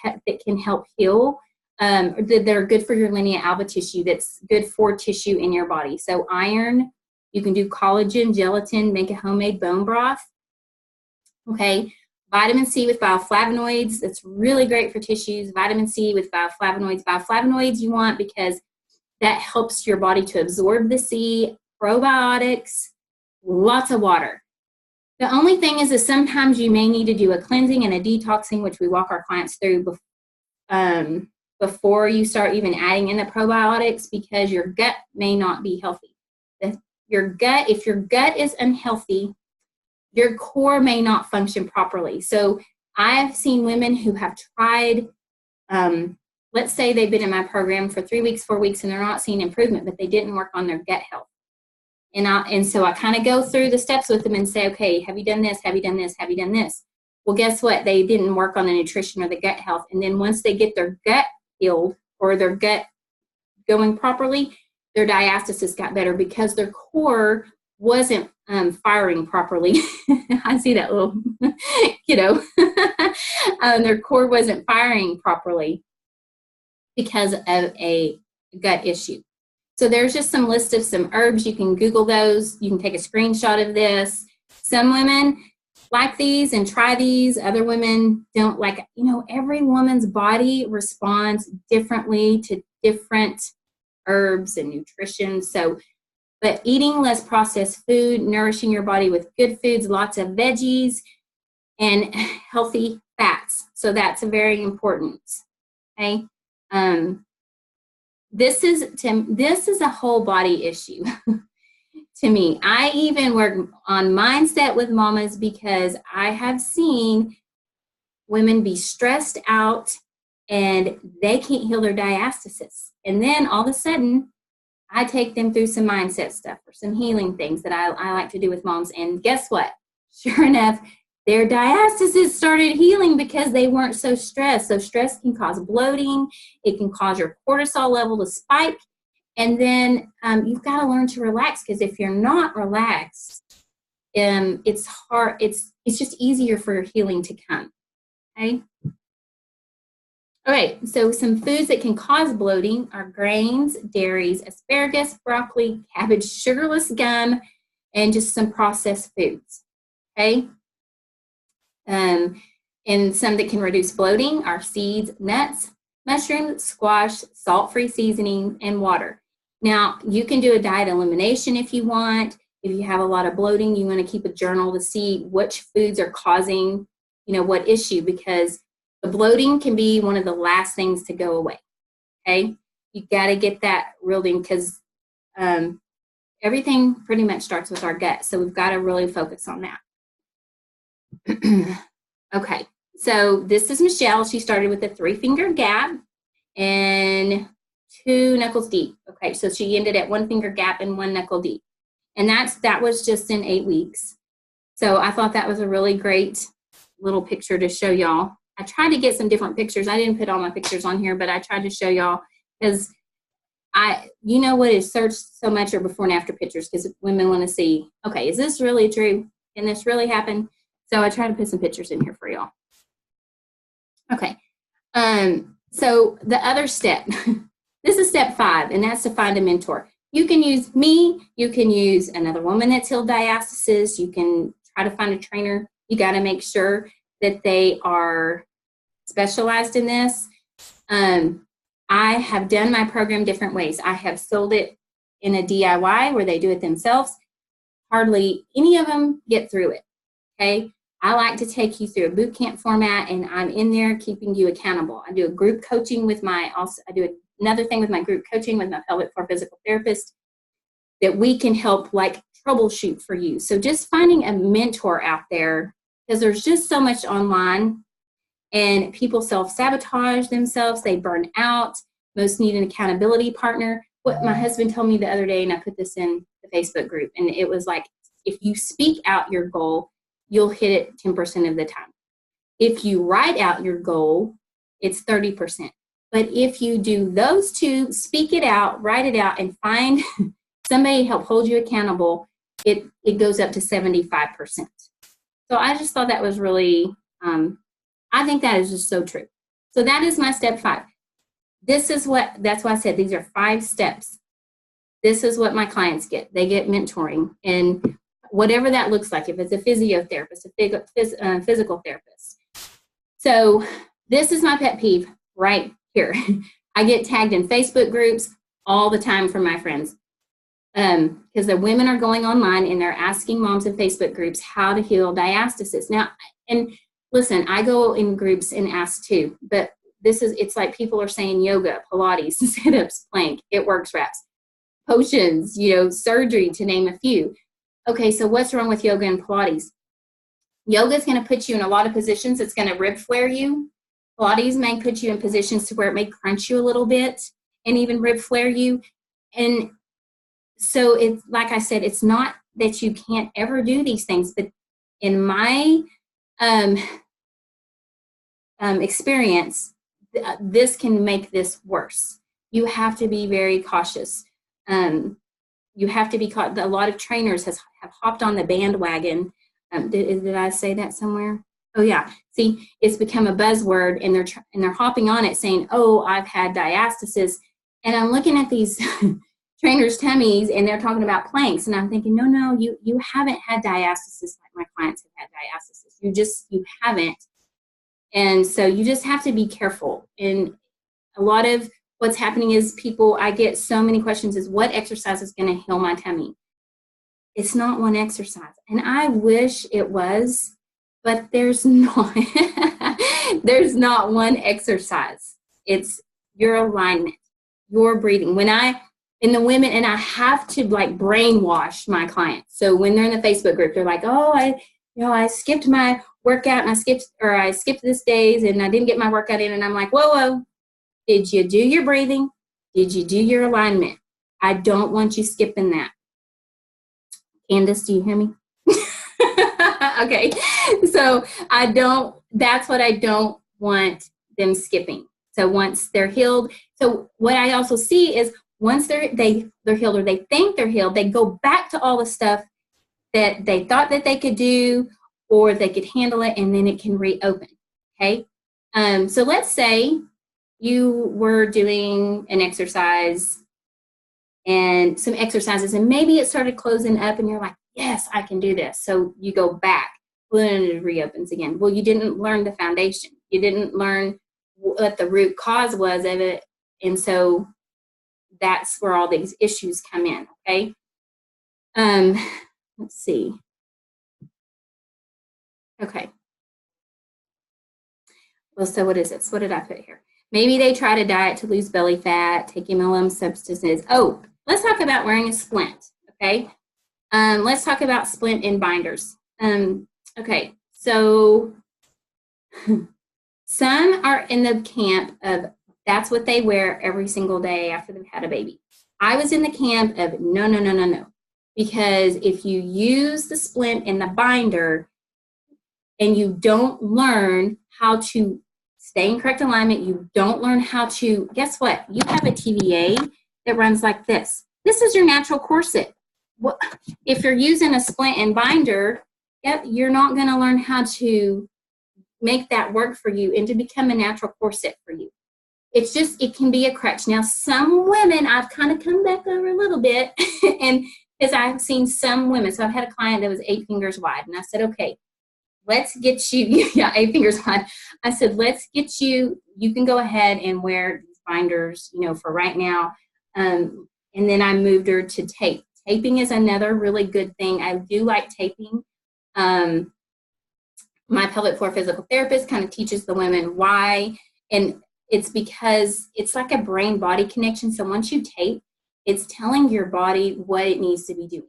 that can help heal, that are good for your linea alba tissue, that's good for tissue in your body. So iron, you can do collagen, gelatin, make a homemade bone broth. Okay, vitamin C with bioflavonoids, that's really great for tissues. Vitamin C with bioflavonoids. Bioflavonoids you want because that helps your body to absorb the C. Probiotics, lots of water. The only thing is that sometimes you may need to do a cleansing and a detoxing, which we walk our clients through before you start even adding in the probiotics because your gut may not be healthy. If your gut is unhealthy, your core may not function properly. So I've seen women who have tried, let's say they've been in my program for 3 weeks, 4 weeks, and they're not seeing improvement, but they didn't work on their gut health. And so I kind of go through the steps with them and say, okay, have you done this? Have you done this? Have you done this? Well, guess what? They didn't work on the nutrition or the gut health. And then once they get their gut healed or their gut going properly, their diastasis got better because their core wasn't firing properly. I see that little, their core wasn't firing properly because of a gut issue. So there's just some list of some herbs. You can Google those. You can take a screenshot of this. Some women, like these and try these. Other women don't like, you know, every woman's body responds differently to different herbs and nutrition. So, but eating less processed food, nourishing your body with good foods, lots of veggies, and healthy fats. So that's very important. Okay. This is a whole body issue to me. I even work on mindset with mamas because I have seen women be stressed out and they can't heal their diastasis. And then all of a sudden, I take them through some mindset stuff or some healing things that I like to do with moms. And guess what? Sure enough, their diastasis started healing because they weren't so stressed. So stress can cause bloating. It can cause your cortisol level to spike. And then you've got to learn to relax, because if you're not relaxed, it's hard. It's just easier for healing to come. Okay. All right. So some foods that can cause bloating are grains, dairies, asparagus, broccoli, cabbage, sugarless gum, and just some processed foods. Okay. And some that can reduce bloating are seeds, nuts, mushrooms, squash, salt-free seasoning, and water. Now, you can do a diet elimination if you want. If you have a lot of bloating, you want to keep a journal to see which foods are causing, you know, what issue, because the bloating can be one of the last things to go away. Okay, you got to get that reeled in, because everything pretty much starts with our gut. So we've got to really focus on that. Okay, so this is Michelle. She started with a 3-finger gap and 2 knuckles deep. Okay, so she ended at 1 finger gap and 1 knuckle deep. And that was just in 8 weeks. So I thought that was a really great little picture to show y'all. I tried to get some different pictures. I didn't put all my pictures on here, but I tried to show y'all, because you know what is searched so much are before and after pictures, because women want to see, okay, is this really true? Can this really happen? So I tried to put some pictures in here for y'all. Okay. So the other step, this is step 5, and that's to find a mentor. You can use me. You can use another woman that's healed diastasis. You can try to find a trainer. You got to make sure that they are specialized in this. I have done my program different ways. I have sold it in a DIY where they do it themselves. Hardly any of them get through it. Okay. I like to take you through a boot camp format, and I'm in there keeping you accountable. I do a group coaching with I do another thing with my group coaching with my pelvic floor physical therapist that we can help like troubleshoot for you. So just finding a mentor out there, because there's just so much online and people self-sabotage themselves. They burn out. Most need an accountability partner. What my husband told me the other day, and I put this in the Facebook group, and it was like, if you speak out your goal, you'll hit it 10% of the time. If you write out your goal, it's 30%. But if you do those two, speak it out, write it out, and find somebody to help hold you accountable, it goes up to 75%. So I just thought that was really, I think that is just so true. So that is my step 5. That's why I said these are 5 steps. This is what my clients get. They get mentoring, and whatever that looks like, if it's a physiotherapist, a physical therapist. So this is my pet peeve right here. I get tagged in Facebook groups all the time from my friends, because the women are going online and they're asking moms in Facebook groups how to heal diastasis. Now, and listen, I go in groups and ask too, but it's like people are saying yoga, Pilates, sit-ups, plank, it works wraps, potions, surgery, to name a few. Okay, so what's wrong with yoga and Pilates? Yoga is going to put you in a lot of positions. It's going to rib flare you. Pilates may put you in positions to where it may crunch you a little bit and even rib flare you. And so it's like I said, it's not that you can't ever do these things, but in my experience, this can make this worse. You have to be very cautious. You have to be caught. A lot of trainers have hopped on the bandwagon. Did I say that somewhere? Oh yeah. See, it's become a buzzword, and they're hopping on it saying, "Oh, I've had diastasis," and I'm looking at these trainers' tummies and they're talking about planks, and I'm thinking, no, you haven't had diastasis like my clients have had diastasis. You haven't. And so you just have to be careful. And a lot of what's happening is I get so many questions is what exercise is going to heal my tummy? It's not one exercise. And I wish it was, but there's not. There's not one exercise. It's your alignment, your breathing. And I have to like brainwash my clients. So when they're in the Facebook group, they're like, oh, I skipped my workout and I skipped this days and I didn't get my workout in. And I'm like, whoa. Did you do your breathing? Did you do your alignment? I don't want you skipping that. Candace, do you hear me? Okay. So that's what I don't want them skipping. So once they're healed, so what I also see is once they're healed or they think they're healed, they go back to all the stuff that they thought that they could do or they could handle it, and then it can reopen. Okay. So let's say you were doing an exercise and some exercises, and maybe it started closing up and you're like, yes, I can do this. So you go back, then it reopens again. Well, you didn't learn the foundation. You didn't learn what the root cause was of it. And so that's where all these issues come in, okay? Let's see. Okay. Well, so what is this? What did I put here? Maybe they try to diet to lose belly fat, taking minimum substances. Oh, let's talk about wearing a splint, okay? Let's talk about splint in binders. Okay, so some are in the camp of that's what they wear every single day after they've had a baby. I was in the camp of no. Because if you use the splint in the binder and you don't learn how to stay in correct alignment, you don't learn how to, guess what? You have a TVA that runs like this. This is your natural corset. If you're using a splint and binder, you're not going to learn how to make that work for you and to become a natural corset for you. It's just, it can be a crutch. Now, some women, I've kind of come back over a little bit, and because I've seen some women, so I've had a client that was 8 fingers wide, and I said, okay, let's get you, 8 fingers wide. I said, let's get you can go ahead and wear these binders, for right now. And then I moved her to tape. Taping is another really good thing. I do like taping. My pelvic floor physical therapist kind of teaches the women why, and it's because it's like a brain-body connection. So once you tape, it's telling your body what it needs to be doing.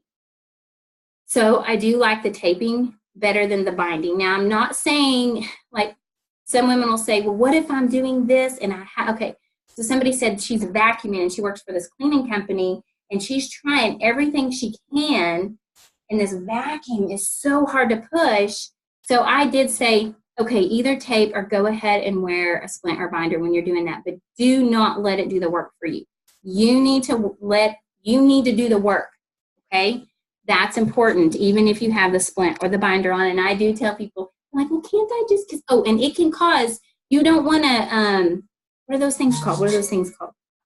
So I do like the taping better than the binding. Now, I'm not saying, like, some women will say, well, what if I'm doing this? And okay, so somebody said she's vacuuming and she works for this cleaning company and she's trying everything she can, and this vacuum is so hard to push. So I did say, okay, either tape or go ahead and wear a splint or binder when you're doing that, but do not let it do the work for you. You need to do the work, okay? That's important, even if you have the splint or the binder on. And I do tell people, like, well, can't I just, and it can cause, you don't want to, what are those things called?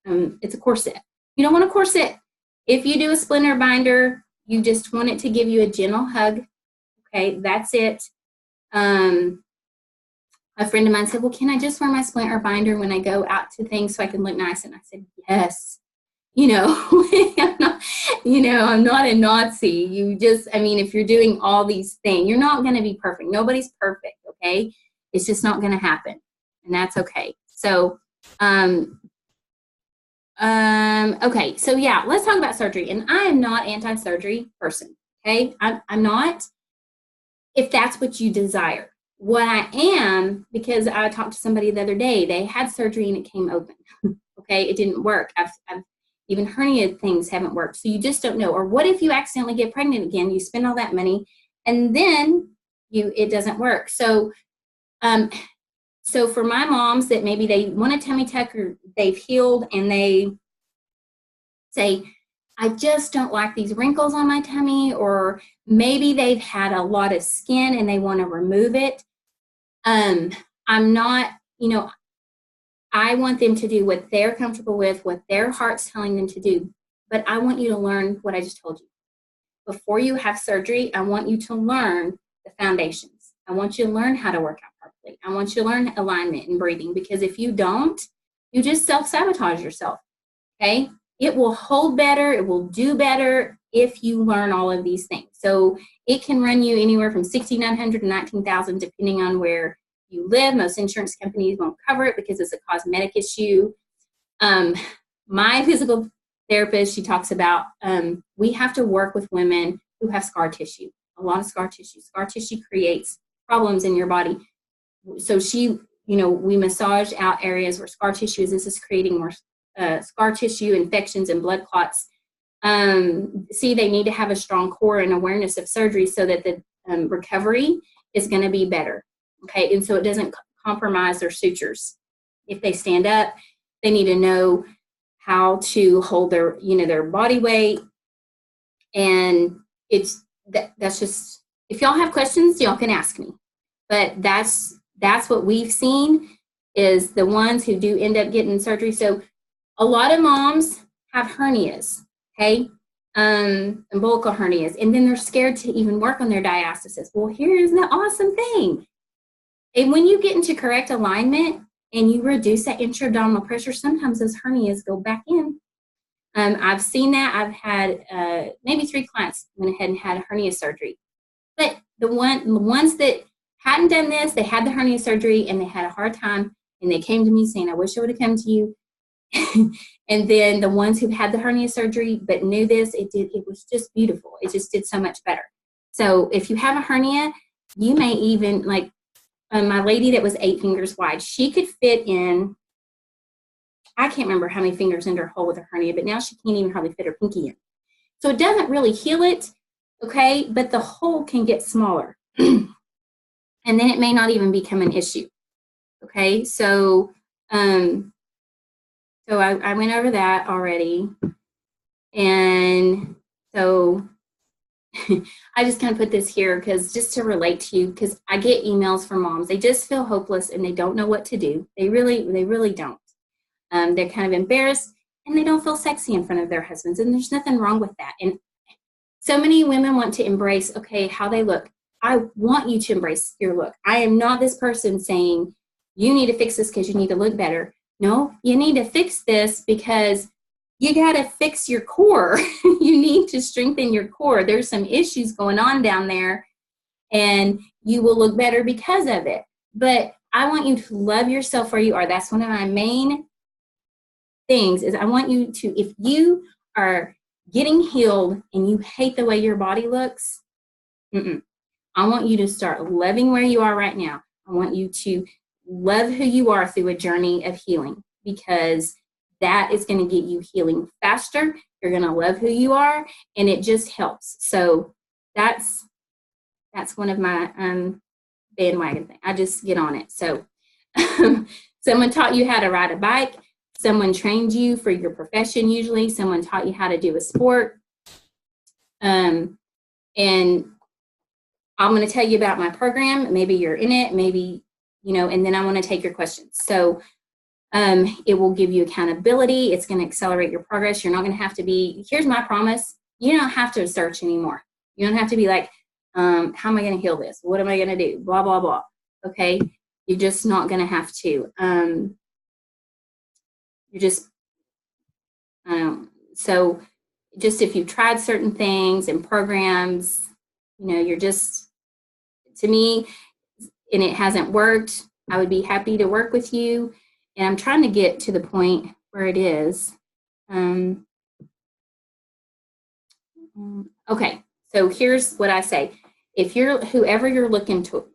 It's a corset. You don't want a corset. If you do a splint or binder, you just want it to give you a gentle hug, okay? That's it. A friend of mine said, well, can I just wear my splint or binder when I go out to things so I can look nice? And I said, yes. I'm not a Nazi. You just, if you're doing all these things, you're not going to be perfect. Nobody's perfect, okay? It's just not going to happen, and that's okay. So, okay, so yeah, let's talk about surgery. And I am not anti-surgery person, okay? I'm not, if that's what you desire. What I am, because I talked to somebody the other day, they had surgery and it came open, okay? It didn't work. I've even hernia things haven't worked, so you just don't know. Or what if you accidentally get pregnant again? You spend all that money, and then it doesn't work. So, so for my moms that maybe they want a tummy tuck or they've healed and they say, I just don't like these wrinkles on my tummy, or maybe they've had a lot of skin and they want to remove it. I'm not, I want them to do what they're comfortable with, what their heart's telling them to do. but I want you to learn what I just told you. Before you have surgery, I want you to learn the foundations. I want you to learn how to work out properly. I want you to learn alignment and breathing, because if you don't, you just self-sabotage yourself, okay? It will hold better, it will do better if you learn all of these things. So it can run you anywhere from $6,900 to $19,000 depending on where you live. Most insurance companies won't cover it because it's a cosmetic issue. My physical therapist, she talks about we have to work with women who have scar tissue, a lot of scar tissue. Scar tissue creates problems in your body. So she, we massage out areas where scar tissue is. This is creating more scar tissue, infections, and blood clots. See, they need to have a strong core and awareness of surgery so that the recovery is going to be better. Okay, and so it doesn't compromise their sutures. If they stand up, they need to know how to hold their, their body weight. And that's just, if y'all have questions, y'all can ask me. But that's what we've seen, is the ones who do end up getting surgery. So a lot of moms have hernias, okay, umbilical hernias, and then they're scared to even work on their diastasis. Well, here's the awesome thing. And when you get into correct alignment and you reduce that intra-abdominal pressure, sometimes those hernias go back in. I've seen that. I've had maybe 3 clients went ahead and had a hernia surgery. But the ones that hadn't done this, they had the hernia surgery and they had a hard time, and they came to me saying, I wish I would have come to you. And then the ones who had the hernia surgery but knew this, it was just beautiful. It just did so much better. So if you have a hernia, you may even, like my lady that was 8 fingers wide, she could fit in, I can't remember how many fingers in her hole with a hernia, but now she can't even hardly fit her pinky in. So it doesn't really heal it, okay, but the hole can get smaller. And then it may not even become an issue, okay? So, so I went over that already. And so I just kind of put this here because just to relate to you, because I get emails from moms. They just feel hopeless and they don't know what to do. They really don't. They're kind of embarrassed and they don't feel sexy in front of their husbands. And there's nothing wrong with that. And so many women want to embrace, okay, how they look. I want you to embrace your look. I am not this person saying you need to fix this because you need to look better. No, you need to fix this because you got to fix your core. You need to strengthen your core. There's some issues going on down there, and you will look better because of it. But I want you to love yourself where you are. That's one of my main things, is I want you to, if you are getting healed and you hate the way your body looks, I want you to start loving where you are right now. I want you to love who you are through a journey of healing, because that is going to get you healing faster. You're going to love who you are, and it just helps. So that's one of my bandwagon things. I just get on it. So someone taught you how to ride a bike. Someone trained you for your profession usually. Someone taught you how to do a sport. And I'm going to tell you about my program. Maybe you're in it, maybe, and then I want to take your questions. So it will give you accountability. It's going to accelerate your progress. You're not going to have to be, here's my promise, you don't have to search anymore. You don't have to be like, how am I going to heal this? What am I going to do? Blah, blah, blah. Okay? You're just not going to have to. So just if you've tried certain things and programs, you're just, to me, and it hasn't worked, I would be happy to work with you. And I'm trying to get to the point where it is. Okay, so here's what I say. If you're, whoever you're looking to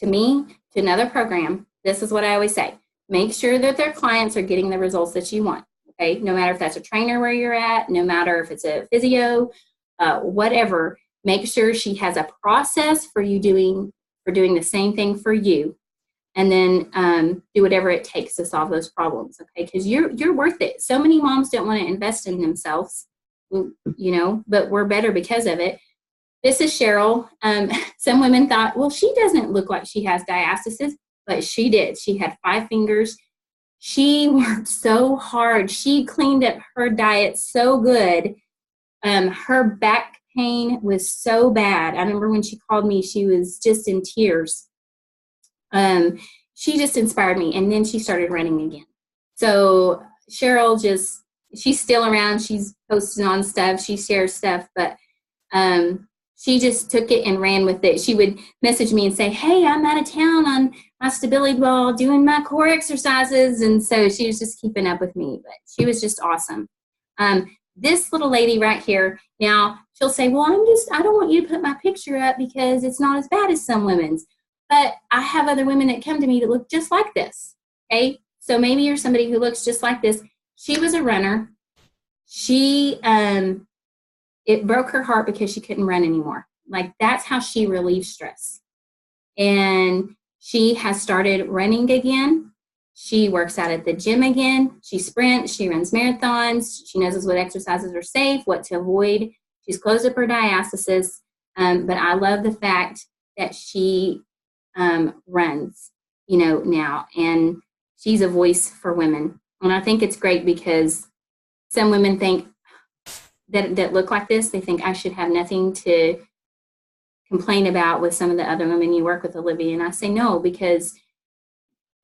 me, to another program, this is what I always say. Make sure that their clients are getting the results that you want. Okay, no matter if that's a trainer where you're at, no matter if it's a physio, whatever, make sure she has a process for you doing the same thing for you. And then do whatever it takes to solve those problems, okay? Because you're worth it. So many moms don't want to invest in themselves, but we're better because of it. This is Cheryl. Some women thought, well, she doesn't look like she has diastasis, but she did. She had 5 fingers. She worked so hard. She cleaned up her diet so good. Her back pain was so bad. I remember when she called me, she was just in tears. She just inspired me. And then she started running again. So Cheryl she's still around. She's posting on stuff. She shares stuff, but she just took it and ran with it. She would message me and say, hey, I'm out of town on my stability ball doing my core exercises. And so she was just keeping up with me, but she was just awesome. This little lady right here, now she'll say, well, I don't want you to put my picture up because it's not as bad as some women's. But I have other women that come to me that look just like this, okay? So maybe you're somebody who looks just like this. She was a runner. It broke her heart because she couldn't run anymore. Like, that's how she relieved stress. And she has started running again. She works out at the gym again. She sprints. She runs marathons. She knows what exercises are safe, what to avoid. She's closed up her diastasis. But I love the fact that she runs, now. And she's a voice for women. And I think it's great because some women think that look like this, they think I should have nothing to complain about with some of the other women you work with, Olivia. And I say no, because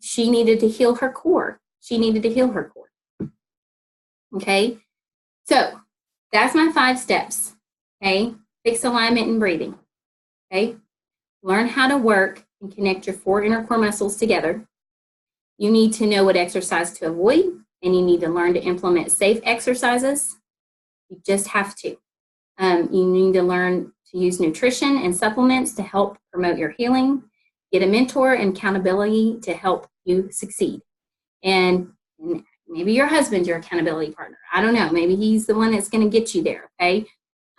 she needed to heal her core. She needed to heal her core. Okay? So that's my 5 steps. Okay? Fix alignment and breathing. Okay? Learn how to work and connect your 4 inner core muscles together. You need to know what exercise to avoid, and you need to learn to implement safe exercises. You just have to. You need to learn to use nutrition and supplements to help promote your healing. Get a mentor and accountability to help you succeed. And maybe your husband's your accountability partner. I don't know. Maybe he's the one that's going to get you there, okay?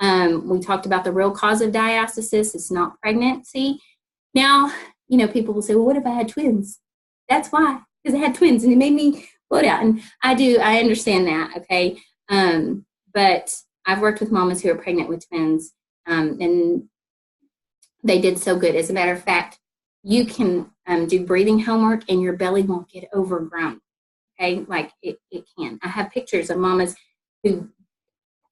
We talked about the real cause of diastasis. It's not pregnancy. Now, people will say, well, what if I had twins? That's why, because I had twins and it made me bloat out. And I understand that, okay? But I've worked with mamas who are pregnant with twins, and they did so good. As a matter of fact, you can do breathing homework and your belly won't get overgrown, okay? Like it can. I have pictures of mamas who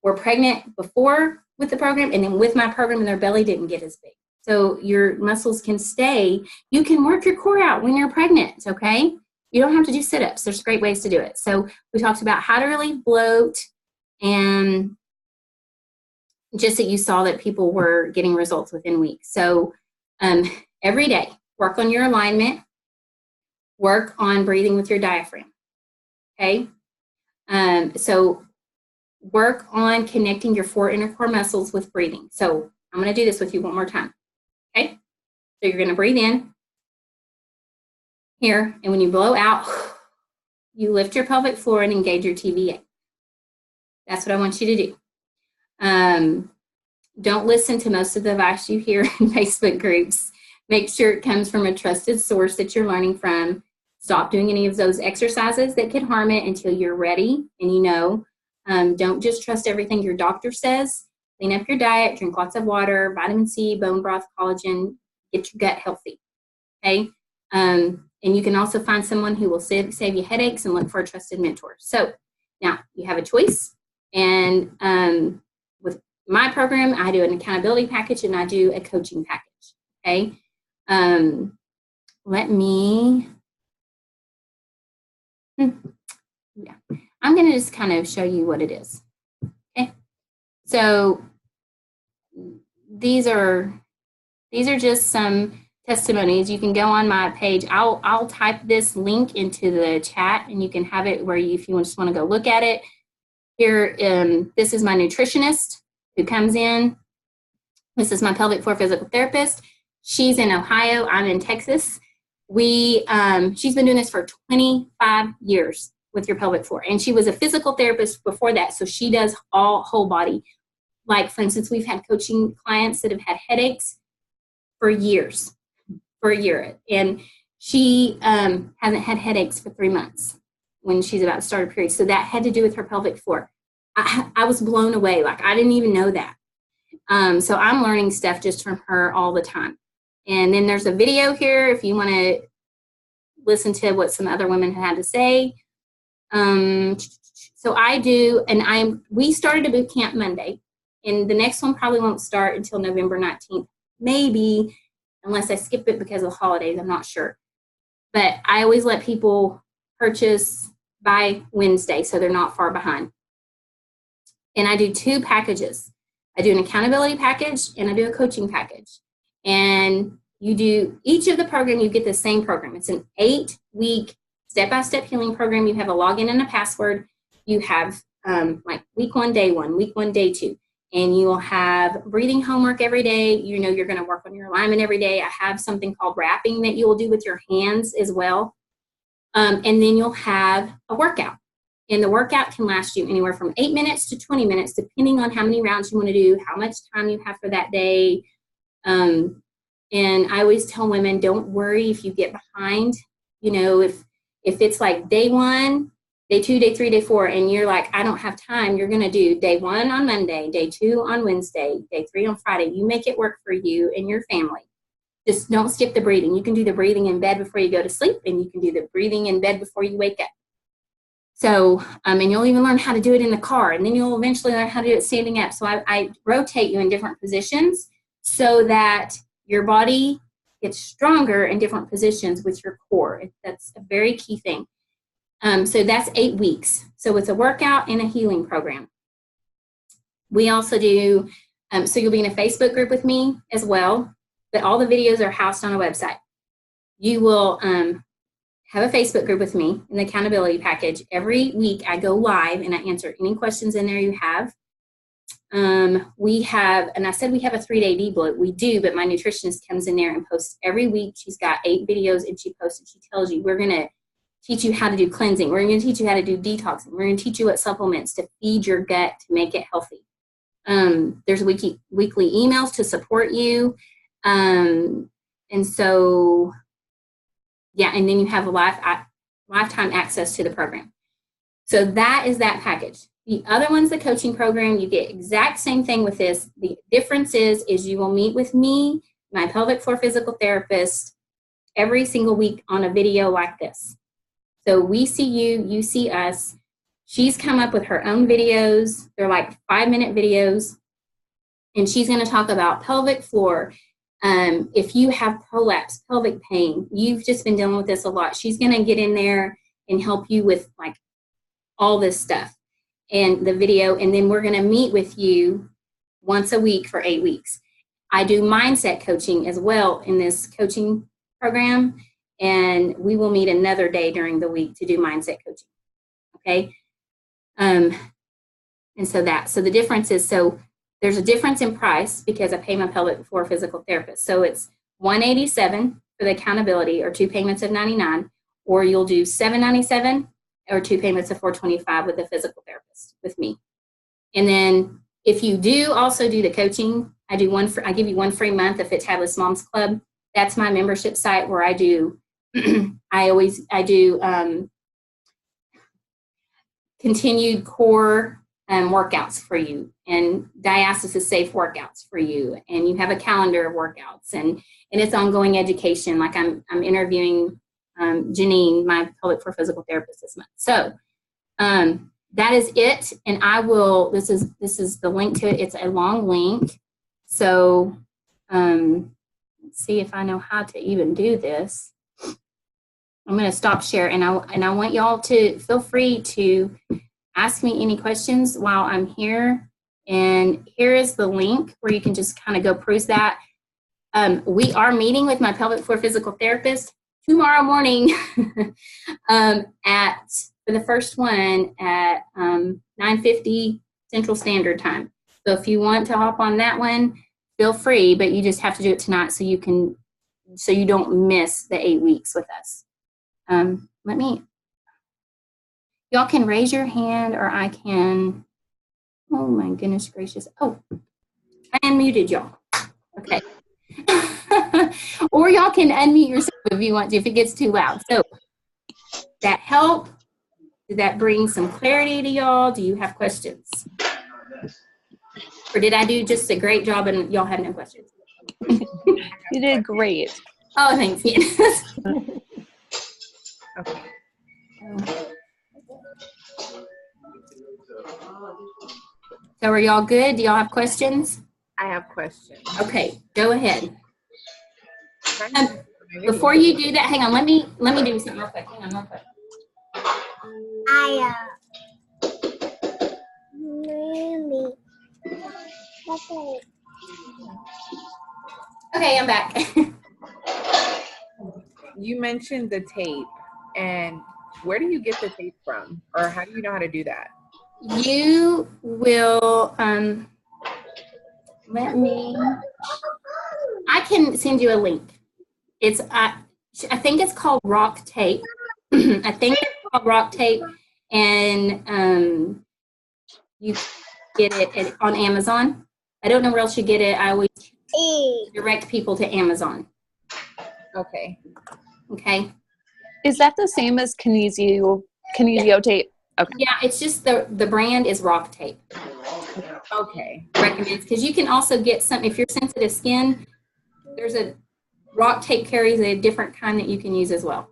were pregnant before with the program, and then with my program, and their belly didn't get as big. So your muscles can stay. You can work your core out when you're pregnant, okay? You don't have to do sit-ups. There's great ways to do it. So we talked about how to relieve bloat, and just that you saw that people were getting results within weeks. So every day, work on your alignment, work on breathing with your diaphragm, okay? So work on connecting your 4 inner core muscles with breathing. So I'm going to do this with you one more time, okay? So you're going to breathe in here, and when you blow out, you lift your pelvic floor and engage your TVA. That's what I want you to do. Don't listen to most of the advice you hear in Facebook groups. Make sure it comes from a trusted source that you're learning from. Stop doing any of those exercises that could harm it until you're ready and don't just trust everything your doctor says. Clean up your diet, drink lots of water, vitamin C, bone broth, collagen, get your gut healthy, okay? And you can also find someone who will save you headaches, and look for a trusted mentor. So now you have a choice. And with my program, I do an accountability package and I do a coaching package, okay? I'm going to just kind of show you what it is, okay? So these are just some testimonies. You can go on my page. I'll type this link into the chat, and you can have it where if you just want to go look at it. Here, this is my nutritionist who comes in. This is my pelvic floor physical therapist. She's in Ohio. I'm in Texas. She's been doing this for 25 years with your pelvic floor. And she was a physical therapist before that. So she does all whole body. Like, for instance, we've had coaching clients that have had headaches for years, for a year. And she hasn't had headaches for 3 months when she's about to start a period. So that had to do with her pelvic floor. I was blown away. Like, I didn't even know that. So I'm learning stuff just from her all the time. And then there's a video here if you want to listen to what some other women had to say. So I do, and we started a boot camp Monday, and the next one probably won't start until November 19th, maybe, unless I skip it because of the holidays, I'm not sure. But I always let people purchase by Wednesday, so they're not far behind. And I do 2 packages. I do an accountability package, and I do a coaching package. And you do each of the program, you get the same program. It's an 8-week step-by-step healing program. You have a login and a password. You have like week 1, day 1, week 1, day 2. And you will have breathing homework every day. You know you're going to work on your alignment every day. I have something called wrapping that you will do with your hands as well. And then you'll have a workout. And the workout can last you anywhere from 8 minutes to 20 minutes, depending on how many rounds you want to do, how much time you have for that day. And I always tell women, don't worry if you get behind. You know, if it's like day 1, day 2, day 3, day 4, and you're like, I don't have time, you're going to do day 1 on Monday, day 2 on Wednesday, day 3 on Friday. You make it work for you and your family. Just don't skip the breathing. You can do the breathing in bed before you go to sleep, and you can do the breathing in bed before you wake up. So, and you'll even learn how to do it in the car, and then you'll eventually learn how to do it standing up. So I rotate you in different positions so that your body gets stronger in different positions with your core. That's a very key thing. So that's 8 weeks. So it's a workout and a healing program. We also do, so you'll be in a Facebook group with me as well, but all the videos are housed on a website. You will have a Facebook group with me in the accountability package. Every week I go live and I answer any questions in there you have. We have, and I said we have a 3-day debloat. We do, but my nutritionist comes in there and posts every week. She's got 8 videos and she posts it. She tells you, we're going to teach you how to do cleansing. We're going to teach you how to do detoxing. We're going to teach you what supplements to feed your gut to make it healthy. There's weekly emails to support you. And so, yeah, and then you have a lifetime access to the program. So that is that package. The other one's the coaching program. You get exact same thing with this. The difference is you will meet with me, my pelvic floor physical therapist, every single week on a video like this. So we see you, you see us. She's come up with her own videos. They're like 5-minute videos. And she's going to talk about pelvic floor. If you have prolapse, pelvic pain, you've just been dealing with this a lot. She's going to get in there and help you with like all this stuff and the video. And then we're going to meet with you once a week for 8 weeks. I do mindset coaching as well in this coaching program. And we will meet another day during the week to do mindset coaching. Okay. And so the difference is, so there's a difference in price because I pay my pelvic floor physical therapist. So it's $187 for the accountability, or 2 payments of $99, or you'll do $797 or 2 payments of $425 with a physical therapist with me. And then if you do also do the coaching, I give you 1 free month of Fit Tabulous Moms Club. That's my membership site where I do I do continued core workouts for you, and diastasis safe workouts for you, and you have a calendar of workouts, and it's ongoing education. Like I'm interviewing Janine, my pelvic floor physical therapist, this month. So that is it, and I will. This is the link to it. It's a long link. So let's see if I know how to even do this. I'm going to stop share, and I want y'all to feel free to ask me any questions while I'm here. And here is the link where you can just kind of go peruse that. We are meeting with my pelvic floor physical therapist tomorrow morning for the first one at 9:50 Central Standard Time. So if you want to hop on that one, feel free, but you just have to do it tonight so you don't miss the 8 weeks with us. Y'all can raise your hand, or I can, oh my goodness gracious. Oh, I unmuted y'all. Okay. Or y'all can unmute yourself if you want to, if it gets too loud. So that help? Did that bring some clarity to y'all? Do you have questions? Or did I do just a great job and y'all had no questions? You did great. Oh, thanks. Yes. Okay. So are y'all good? Do y'all have questions? I have questions. Okay, go ahead. Um, Before you do that, hang on. Let me do something real quick. Hang on, real quick. Okay, I'm back. You mentioned the tape, and where do you get the tape from, or how do you know how to do that? You will I can send you a link. It's I think it's called rock tape. I think it's called rock tape, and you get it on Amazon. I don't know where else you get it. I always direct people to Amazon. Okay. Okay. Is that the same as kinesio tape? Okay. Yeah, it's just the brand is rock tape. Okay. Recommends, because you can also get some if you're sensitive skin. There's a rock tape carries a different kind that you can use as well.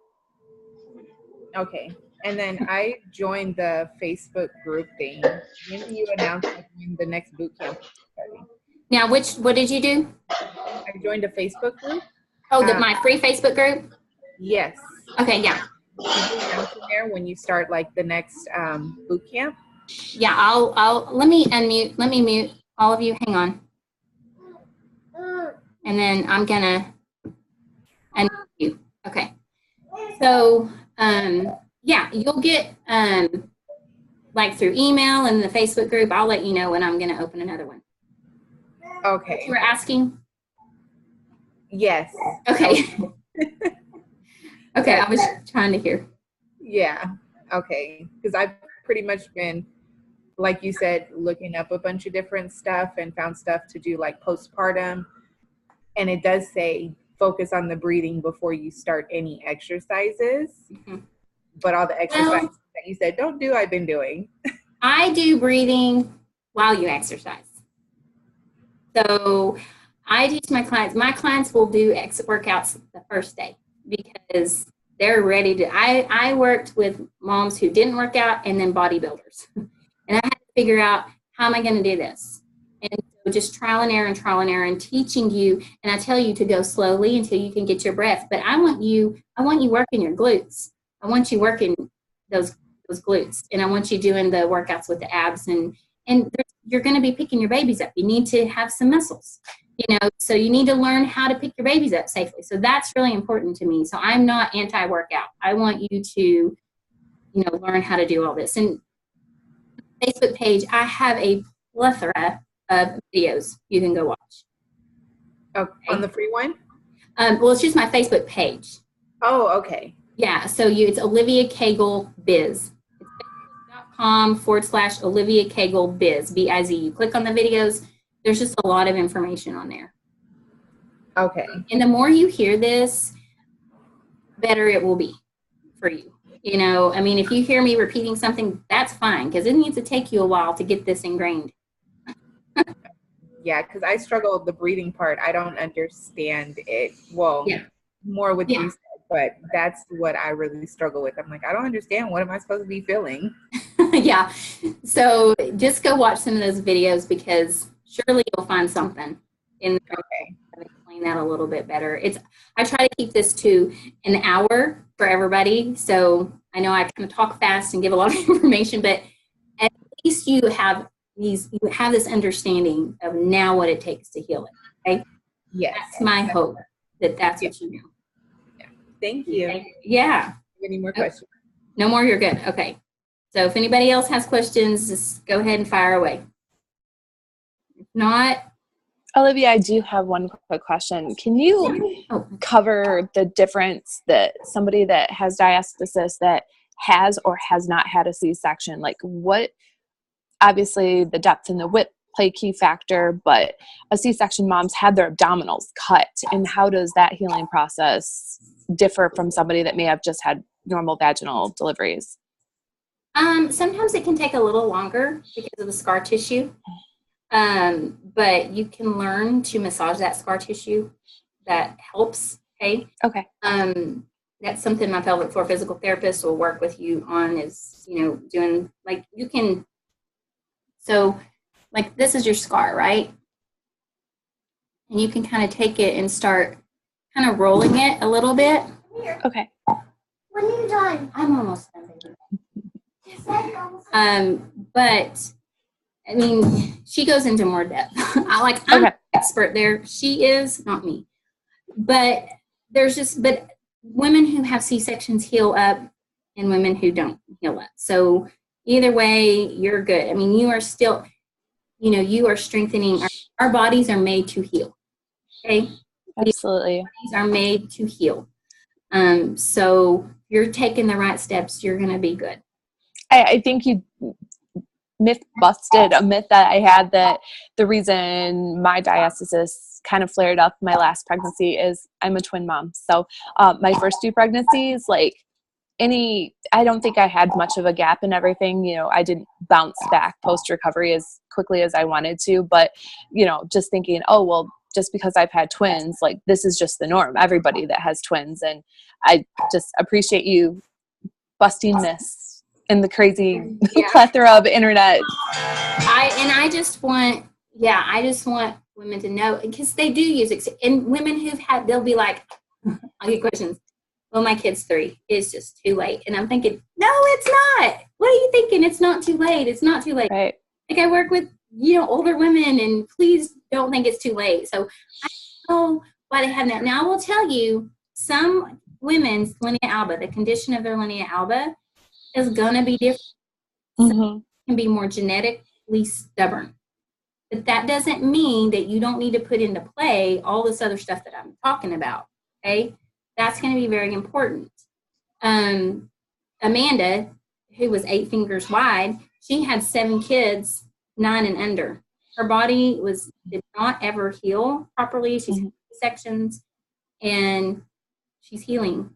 Okay. And then I joined the Facebook group thing. When do you announce when the next boot camp is starting? Now, what did you do? I joined a Facebook group. Oh, my free Facebook group? Yes. Okay, yeah. Did you announce in there when you start like the next boot camp? Yeah, I'll let me mute all of you. Hang on. And then I'm gonna unmute you. Okay. So yeah, you'll get like through email and the Facebook group, I'll let you know when I'm gonna open another one. Okay. You were asking? Yes. Okay. Okay, I was trying to hear. Yeah. Okay. Because I've pretty much been, like you said, looking up a bunch of different stuff and found stuff to do like postpartum. And it does say focus on the breathing before you start any exercises. Mm-hmm. But all the exercises that you said don't do, I've been doing. I do breathing while you exercise. So I teach my clients will do workouts the first day because they're ready to. I worked with moms who didn't work out and then bodybuilders. And I had to figure out, how am I going to do this? And so just trial and error and teaching you. And I tell you to go slowly until you can get your breath. But I want you working your glutes. I want you working those glutes. And I want you doing the workouts with the abs. And you're going to be picking your babies up. You need to have some muscles. So you need to learn how to pick your babies up safely. So that's really important to me. So I'm not anti-workout. I want you to, learn how to do all this. And Facebook page, I have a plethora of videos you can go watch. Okay. On the free one? Well, it's just my Facebook page. Oh, okay. Yeah. So it's Olivia Cagle Biz. It's facebook.com/Olivia Cagle Biz, B-I-Z. You click on the videos. There's just a lot of information on there. Okay. And the more you hear this, better it will be for you. If you hear me repeating something, that's fine, because it needs to take you a while to get this ingrained. Yeah, because I struggle with the breathing part. I don't understand it. Well, more with you, but that's what I really struggle with. I'm like, I don't understand. What am I supposed to be feeling? Yeah. So just go watch some of those videos, because surely you'll find something in there. Okay. Explain that a little bit better. I try to keep this to an hour for everybody. So I know I kind of talk fast and give a lot of information, but at least you have this understanding of now what it takes to heal it. Okay. Yes. That's my hope, that's what you know. Yeah. Thank you. Okay. Yeah. Any more questions? No more. You're good. Okay. So if anybody else has questions, just go ahead and fire away. If not, Olivia, I do have one quick question. Can you cover the difference that somebody that has diastasis that has or has not had a C-section, like what, obviously the depth and the width play a key factor, but a C-section mom's had their abdominals cut, and how does that healing process differ from somebody that may have just had normal vaginal deliveries? Sometimes it can take a little longer because of the scar tissue. But you can learn to massage that scar tissue. That helps. Okay. Okay. that's something my pelvic floor physical therapist will work with you on is, doing like you can, so like this is your scar, right? And you can kind of take it and start kind of rolling it a little bit. Okay. When are you done? I'm almost done, baby. But I mean, she goes into more depth. I'm an expert there. She is, not me. But but women who have C-sections heal up and women who don't heal up. So either way, you're good. I mean, you are still, you are strengthening. Our bodies are made to heal. Okay? Absolutely. Our bodies are made to heal. So you're taking the right steps, you're going to be good. I think you myth busted a myth that I had, that the reason my diastasis kind of flared up my last pregnancy is I'm a twin mom. So my first 2 pregnancies, like I don't think I had much of a gap in everything. I didn't bounce back post recovery as quickly as I wanted to, but just thinking, oh, well, just because I've had twins, like this is just the norm, everybody that has twins. And I just appreciate you busting this in the crazy plethora of internet. I just want women to know, because they do use it. And women they'll be like, I'll get questions. Well, my kid's 3. It's just too late. And I'm thinking, no, it's not. What are you thinking? It's not too late. It's not too late. Right. Like I work with, older women, and please don't think it's too late. So I know why they have that. Now I will tell you, some women's linea alba, the condition of their linea alba is going to be different. Some can be more genetically stubborn. But that doesn't mean that you don't need to put into play all this other stuff that I'm talking about. Okay? That's going to be very important. Amanda, who was 8 fingers wide, she had 7 kids, 9 and under. Her body did not ever heal properly. She's had sections, and she's healing.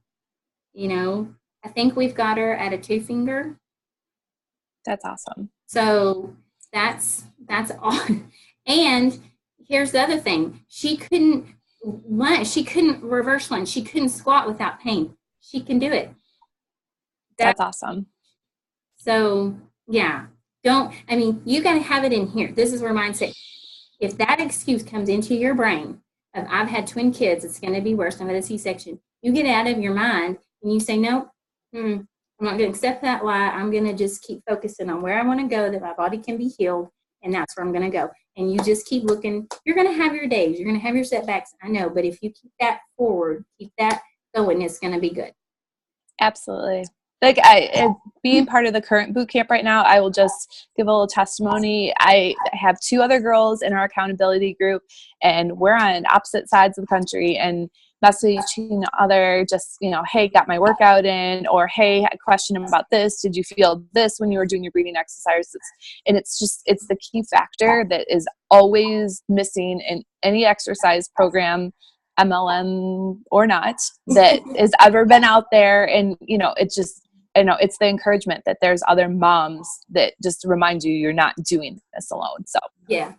I think we've got her at a 2 finger. That's awesome. So that's all. And here's the other thing: she couldn't reverse lunge. She couldn't squat without pain. She can do it. That's awesome. So yeah, you got to have it in here. This is where mindset. If that excuse comes into your brain of I've had twin kids, it's going to be worse. I've had a C-section. You get it out of your mind and you say, nope, I'm not going to accept that lie. I'm going to just keep focusing on where I want to go, that my body can be healed, and that's where I'm going to go. And you just keep looking. You're going to have your days. You're going to have your setbacks. I know. But if you keep that forward, keep that going, it's going to be good. Absolutely. Like being part of the current boot camp right now, I will just give a little testimony. I have 2 other girls in our accountability group, and we're on opposite sides of the country, and messaging each other, just, hey, got my workout in, or hey, had a question about this. Did you feel this when you were doing your breathing exercises? And it's the key factor that is always missing in any exercise program, MLM or not, that has ever been out there. And, it's just, it's the encouragement that there's other moms that just remind you you're not doing this alone. So yeah.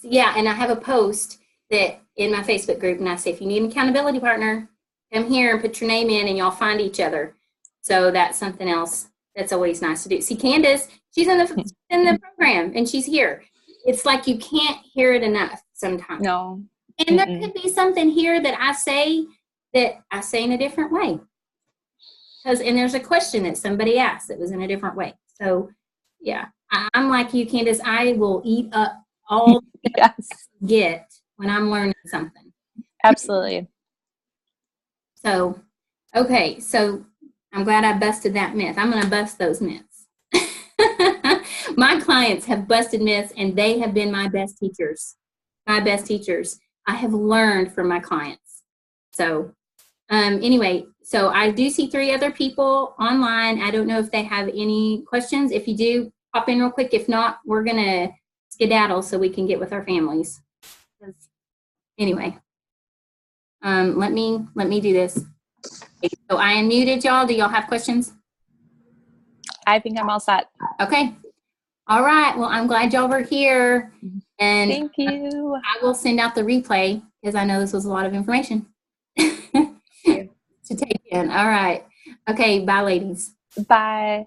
And I have a post that in my Facebook group, and I say, if you need an accountability partner, come here and put your name in, and y'all find each other. So that's something else that's always nice to do. See, Candace, she's in the program, and she's here. It's like you can't hear it enough sometimes. No. And there could be something here that I say in a different way. And there's a question that somebody asked that was in a different way. So, yeah, I'm like you, Candace. I will eat up all that I get when I'm learning something. Absolutely. So, okay. So I'm glad I busted that myth. I'm going to bust those myths. My clients have busted myths, and they have been my best teachers. I have learned from my clients. So anyway, so I do see 3 other people online. I don't know if they have any questions. If you do, pop in real quick. If not, we're going to skedaddle so we can get with our families. Anyway, let me do this. Okay, so I unmuted y'all. Do y'all have questions? I think I'm all set. Okay. All right. Well, I'm glad y'all were here. And thank you. I will send out the replay because I know this was a lot of information. to take in. All right. Okay. Bye, ladies. Bye.